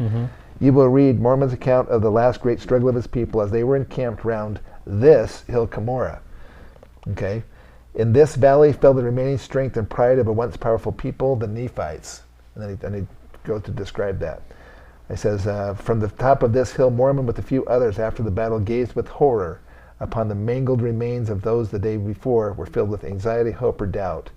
You will read Mormon's account of the last great struggle of his people as they were encamped round this hill Cumorah. Okay? In this valley fell the remaining strength and pride of a once powerful people, the Nephites. And then he goes to describe that. It says, from the top of this hill, Mormon with a few others after the battle gazed with horror upon the mangled remains of those the day before were filled with anxiety, hope, or doubt.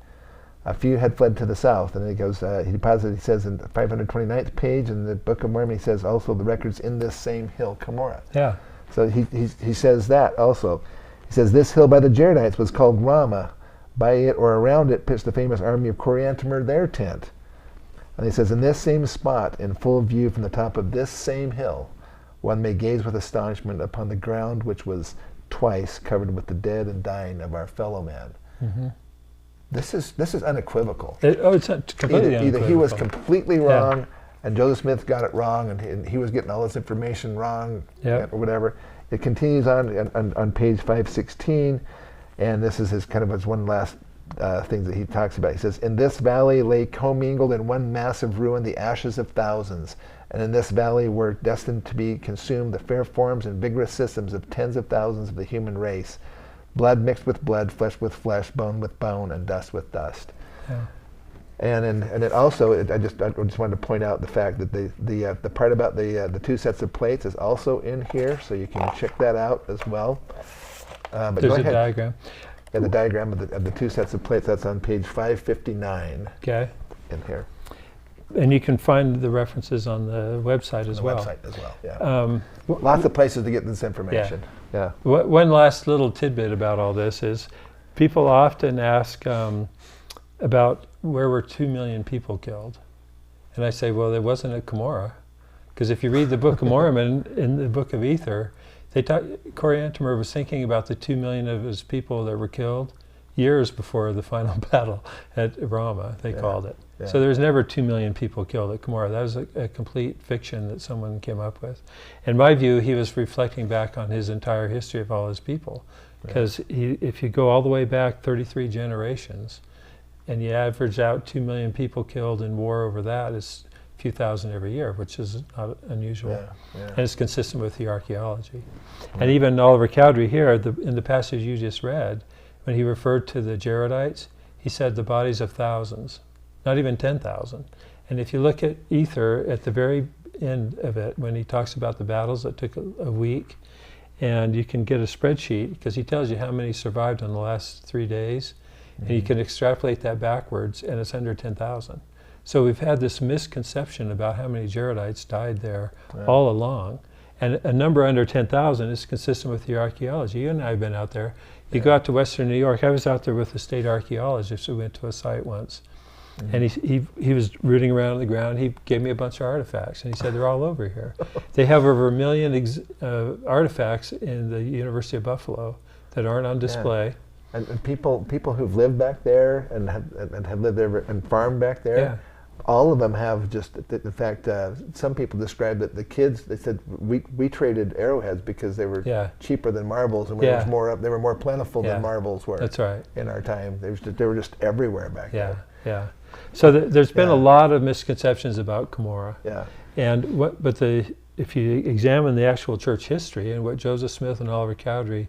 A few had fled to the south, and then he goes, he says in the 529th page in the Book of Mormon, he says also the records in this same hill, Cumorah. Yeah. So he says that also. He says, this hill by the Jaredites was called Ramah. By it or around it pitched the famous army of Coriantumr their tent. And he says, in this same spot, in full view from the top of this same hill, one may gaze with astonishment upon the ground which was twice covered with the dead and dying of our fellow man. Mm-hmm. This is unequivocal. It's completely unequivocal. Either he was completely wrong, and Joseph Smith got it wrong, and he was getting all this information wrong, or whatever. It continues on page 516, and this is his one last thing that he talks about. He says, in this valley lay commingled in one massive ruin the ashes of thousands, and in this valley were destined to be consumed the fair forms and vigorous systems of tens of thousands of the human race. Blood mixed with blood, flesh with flesh, bone with bone, and dust with dust. Yeah. And it also, I just wanted to point out the fact that the part about the two sets of plates is also in here, so you can check that out as well. But there's go a ahead. diagram. Yeah, the diagram of the two sets of plates, that's on page 559 in here. And you can find the references on the website as well. Website as well, yeah. Lots of places to get this information. Yeah. One last little tidbit about all this is people often ask about where were 2 million people killed. And I say, well, it wasn't at Cumorah. Because if you read the Book of Mormon in the Book of Ether, Coriantumr was thinking about the 2 million of his people that were killed years before the final battle at Ramah, they called it. Yeah. So there's never 2 million people killed at Cumorah. That was a complete fiction that someone came up with. In my view, he was reflecting back on his entire history of all his people. Because if you go all the way back 33 generations, and you average out 2 million people killed in war over that, it's a few thousand every year, which is not unusual. And it's consistent with the archaeology. And even Oliver Cowdery here, in the passage you just read, when he referred to the Jaredites, he said the bodies of thousands, not even 10,000. And if you look at Ether at the very end of it, when he talks about the battles that took a week, and you can get a spreadsheet, because he tells you how many survived in the last 3 days, and you can extrapolate that backwards, and it's under 10,000. So we've had this misconception about how many Jaredites died there all along. And a number under 10,000 is consistent with the archaeology. You and I have been out there. You go out to Western New York. I was out there with a state archaeologist who went to a site once. And he was rooting around on the ground. He gave me a bunch of artifacts, and he said they're all over here. They have over 1 million artifacts in the University of Buffalo that aren't on display. And people who've lived back there and have lived there and farmed back there, all of them have just, in fact, some people described that the kids, they said, we traded arrowheads because they were cheaper than marbles, and they were more plentiful than marbles were. That's right. In our time. They were just everywhere back there. So there's been a lot of misconceptions about Cumorah. And if you examine the actual church history and what Joseph Smith and Oliver Cowdery,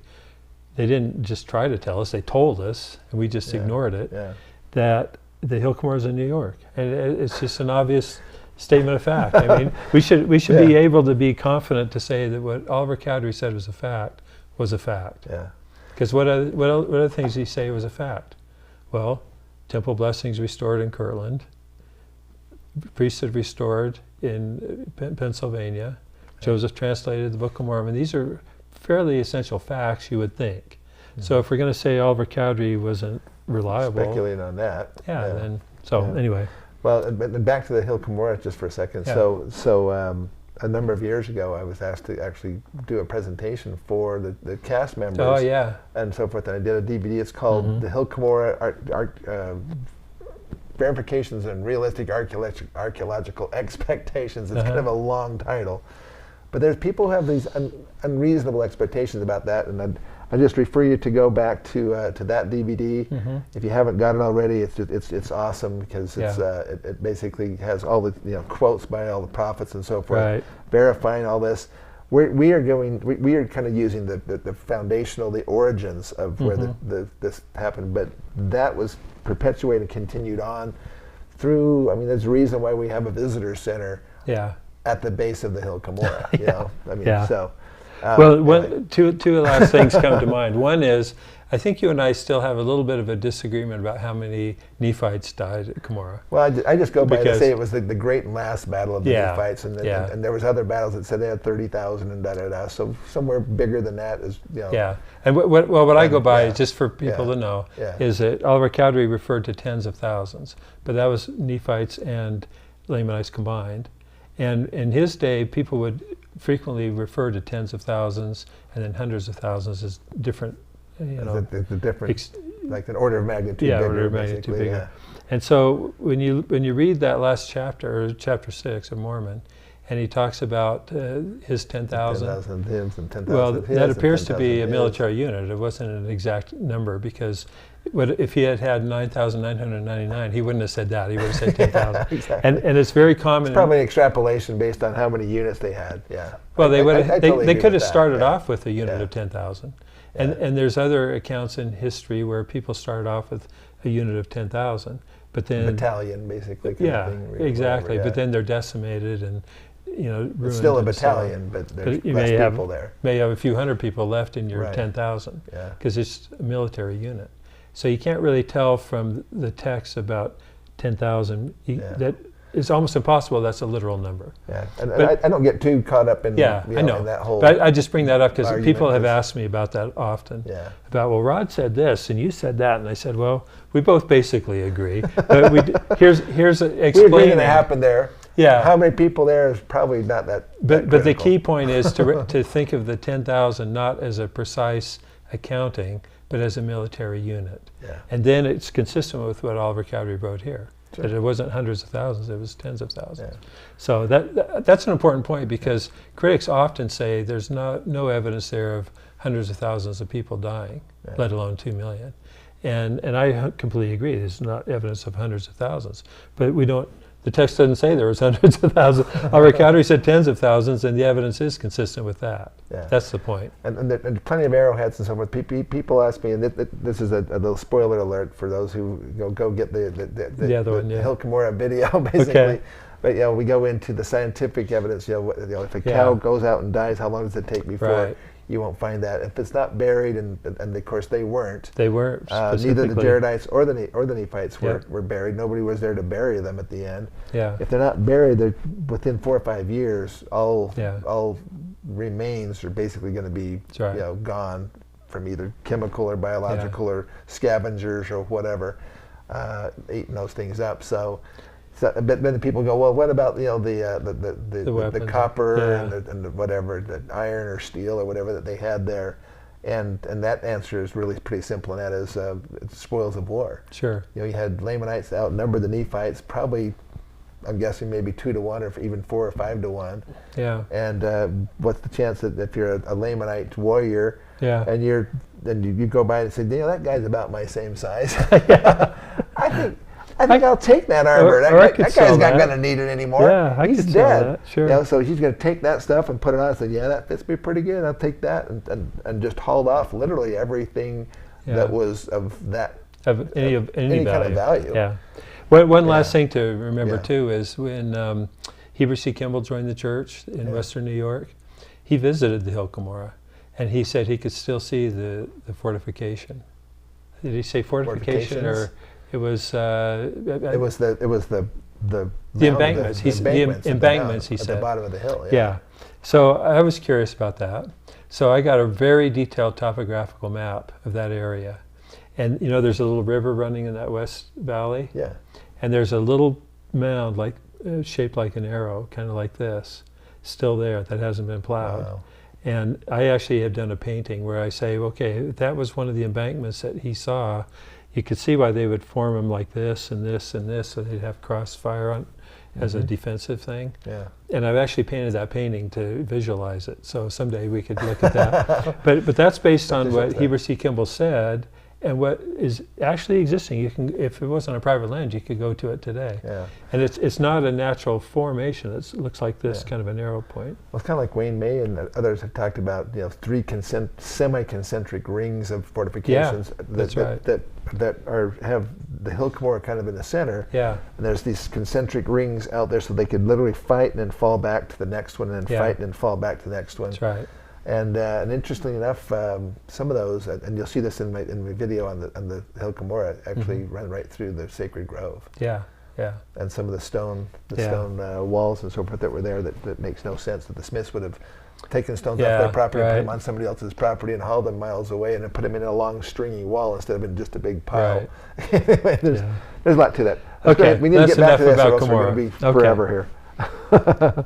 they didn't just try to tell us, they told us, and we just ignored it, that the Hill Cumorah is in New York. And it's just an obvious statement of fact. I mean, we should be able to be confident to say that what Oliver Cowdery said was a fact was a fact. Because what other things did he say was a fact? Well, temple blessings restored in Kirtland, priesthood restored in Pennsylvania, Joseph translated the Book of Mormon. These are fairly essential facts, you would think. So if we're going to say Oliver Cowdery wasn't reliable, speculate on that. Anyway. Well, back to the Hill Cumorah just for a second. So a number of years ago, I was asked to actually do a presentation for the cast members. And so forth. And I did a DVD. It's called The Hill Cumorah Verifications and Realistic Archaeological Expectations. It's kind of a long title. But there's people who have these unreasonable expectations about that, and I just refer you to go back to that DVD. If you haven't got it already, it's awesome because it basically has all the quotes by all the prophets and so forth, verifying all this. We are kind of using the foundational, the origins of where this happened, but that was perpetuated and continued on through. I mean, there's a reason why we have a visitor center. At the base of the Hill Cumorah, Two last things come to mind. One is, I think you and I still have a little bit of a disagreement about how many Nephites died at Cumorah. Well, I just go by to say it was the great and last battle of the Yeah, Nephites, and yeah. there was other battles that said they had 30,000 and da-da-da, so somewhere bigger than that is, Yeah, and what I go by, yeah, just for people to know, yeah. is that Oliver Cowdery referred to tens of thousands, but that was Nephites and Lamanites combined. And in his day, people would frequently refer to tens of thousands and then hundreds of thousands as different, the different, like an order of magnitude bigger, order of magnitude bigger. Yeah. And so when you read that last chapter, or chapter 6 of Mormon, and he talks about his 10,000. 10,000 hymns and 10,000 Well, his that and appears to 10,000 be a his. military unit. It wasn't an exact number, because if he had 9,999, he wouldn't have said that. He would have said 10,000. Exactly. And it's very common. It's probably an extrapolation based on how many units they had. Yeah. Well, they would. I totally They agree could with have that, started yeah. off with a unit Yeah. of 10,000, and there's other accounts in history where people started off with a unit of 10,000, but then Battalion, basically. Kind yeah, of thing, really, exactly. whatever, But then they're decimated and ruined. it's still a and so on. battalion, but there's But you less may have people there. may have a few hundred people left in your Right. 10,000, Yeah. because it's a military unit. So you can't really tell from the text about 10,000. Yeah. That it's almost impossible that's a literal number. Yeah, and But- I don't get too caught up in, Yeah, in I know. that whole. But I just bring that up because argument, people have 'cause- asked me about that often. Yeah. About, well, Rod said this and you said that, and I said, well, we both basically agree. But here's We agree explaining. that it happened there. Yeah. How many people there is probably not that. But that the critical. key point is to think of the 10,000 not as a precise accounting, but as a military unit. Yeah. And then it's consistent with what Oliver Cowdery wrote here. Sure. That it wasn't hundreds of thousands, it was tens of thousands. Yeah. So that's an important point, because critics often say there's no evidence there of hundreds of thousands of people dying, Yeah. let alone 2 million. And I completely agree, there's not evidence of hundreds of thousands. But the text doesn't say there was hundreds of thousands. Oliver Cowdery said tens of thousands, and the evidence is consistent with that. Yeah. That's the point. And plenty of arrowheads and so forth. People ask me, and this is a little spoiler alert for those who go get the other one, yeah. Hill Cumorah video, basically. Okay. But we go into the scientific evidence. If a Yeah. cow goes out and dies, how long does it take before Right. you won't find that? If it's not buried, and of course they weren't. They weren't Neither the specifically. Jaredites or the Nephites Yeah. were buried. Nobody was there to bury them at the end. Yeah. If they're not buried, they're within 4 or 5 years. All Yeah. remains are basically going to be That's right. gone from either chemical or biological or scavengers or whatever, eating those things up. But then people go, well, what about the weapons, copper yeah. and the whatever, the iron or steel or whatever that they had there, and that answer is really pretty simple, and that is it's spoils of war. Sure. You had Lamanites outnumber the Nephites, probably, I'm guessing maybe 2 to 1 or even 4 or 5 to 1. Yeah. And what's the chance that if you're a Lamanite warrior, Yeah. and you go by and say, that guy's about my same size. I think I'll take that armor. or I could that sell guy's not that. going to need it anymore. Yeah, I he's could sell dead. that, sure. So he's going to take that stuff and put it on and say, yeah, that fits me pretty good. I'll take that, and just hauled off literally everything Yeah. that was of that. Of any kind of value. Yeah. One last thing to remember Yeah. too is when Heber C. Kimball joined the church in Western New York, he visited the Hill Cumorah, and he said he could still see the fortification. Did he say fortification, or it was? It was the embankments. The embankments. He at said the bottom of the hill. Yeah. So I was curious about that. So I got a very detailed topographical map of that area. And there's a little river running in that west valley. Yeah. And there's a little mound shaped like an arrow, kind of like this, still there, that hasn't been plowed. Wow. And I actually have done a painting where I say, okay, if that was one of the embankments that he saw, you could see why they would form them like this and this and this, so they'd have crossfire on as a defensive thing. Yeah. And I've actually painted that painting to visualize it. So someday we could look at that. but that's based on what Heber C. Kimball said, and what is actually existing. You can, if it wasn't a private land, you could go to it today. Yeah. And it's not a natural formation. It looks like this kind of a narrow point. Well, it's kind of like Wayne May and others have talked about, 3 semi-concentric rings of fortifications that's right. that have the Hill Cumorah kind of in the center. Yeah. And there's these concentric rings out there, so they could literally fight and then fall back to the next one, and then fight and then fall back to the next one. That's right. And interestingly enough, some of those, and you'll see this in my video on the Hill Cumorah, actually run right through the sacred grove. Yeah. And some of the stone walls and so forth that were there, that makes no sense, that the Smiths would have taken stones off their property and put them on somebody else's property and hauled them miles away and then put them in a long stringy wall instead of in just a big pile. Anyway, there's a lot to that. Okay, we need to get back to this or else we're Cumorah. going to be forever here.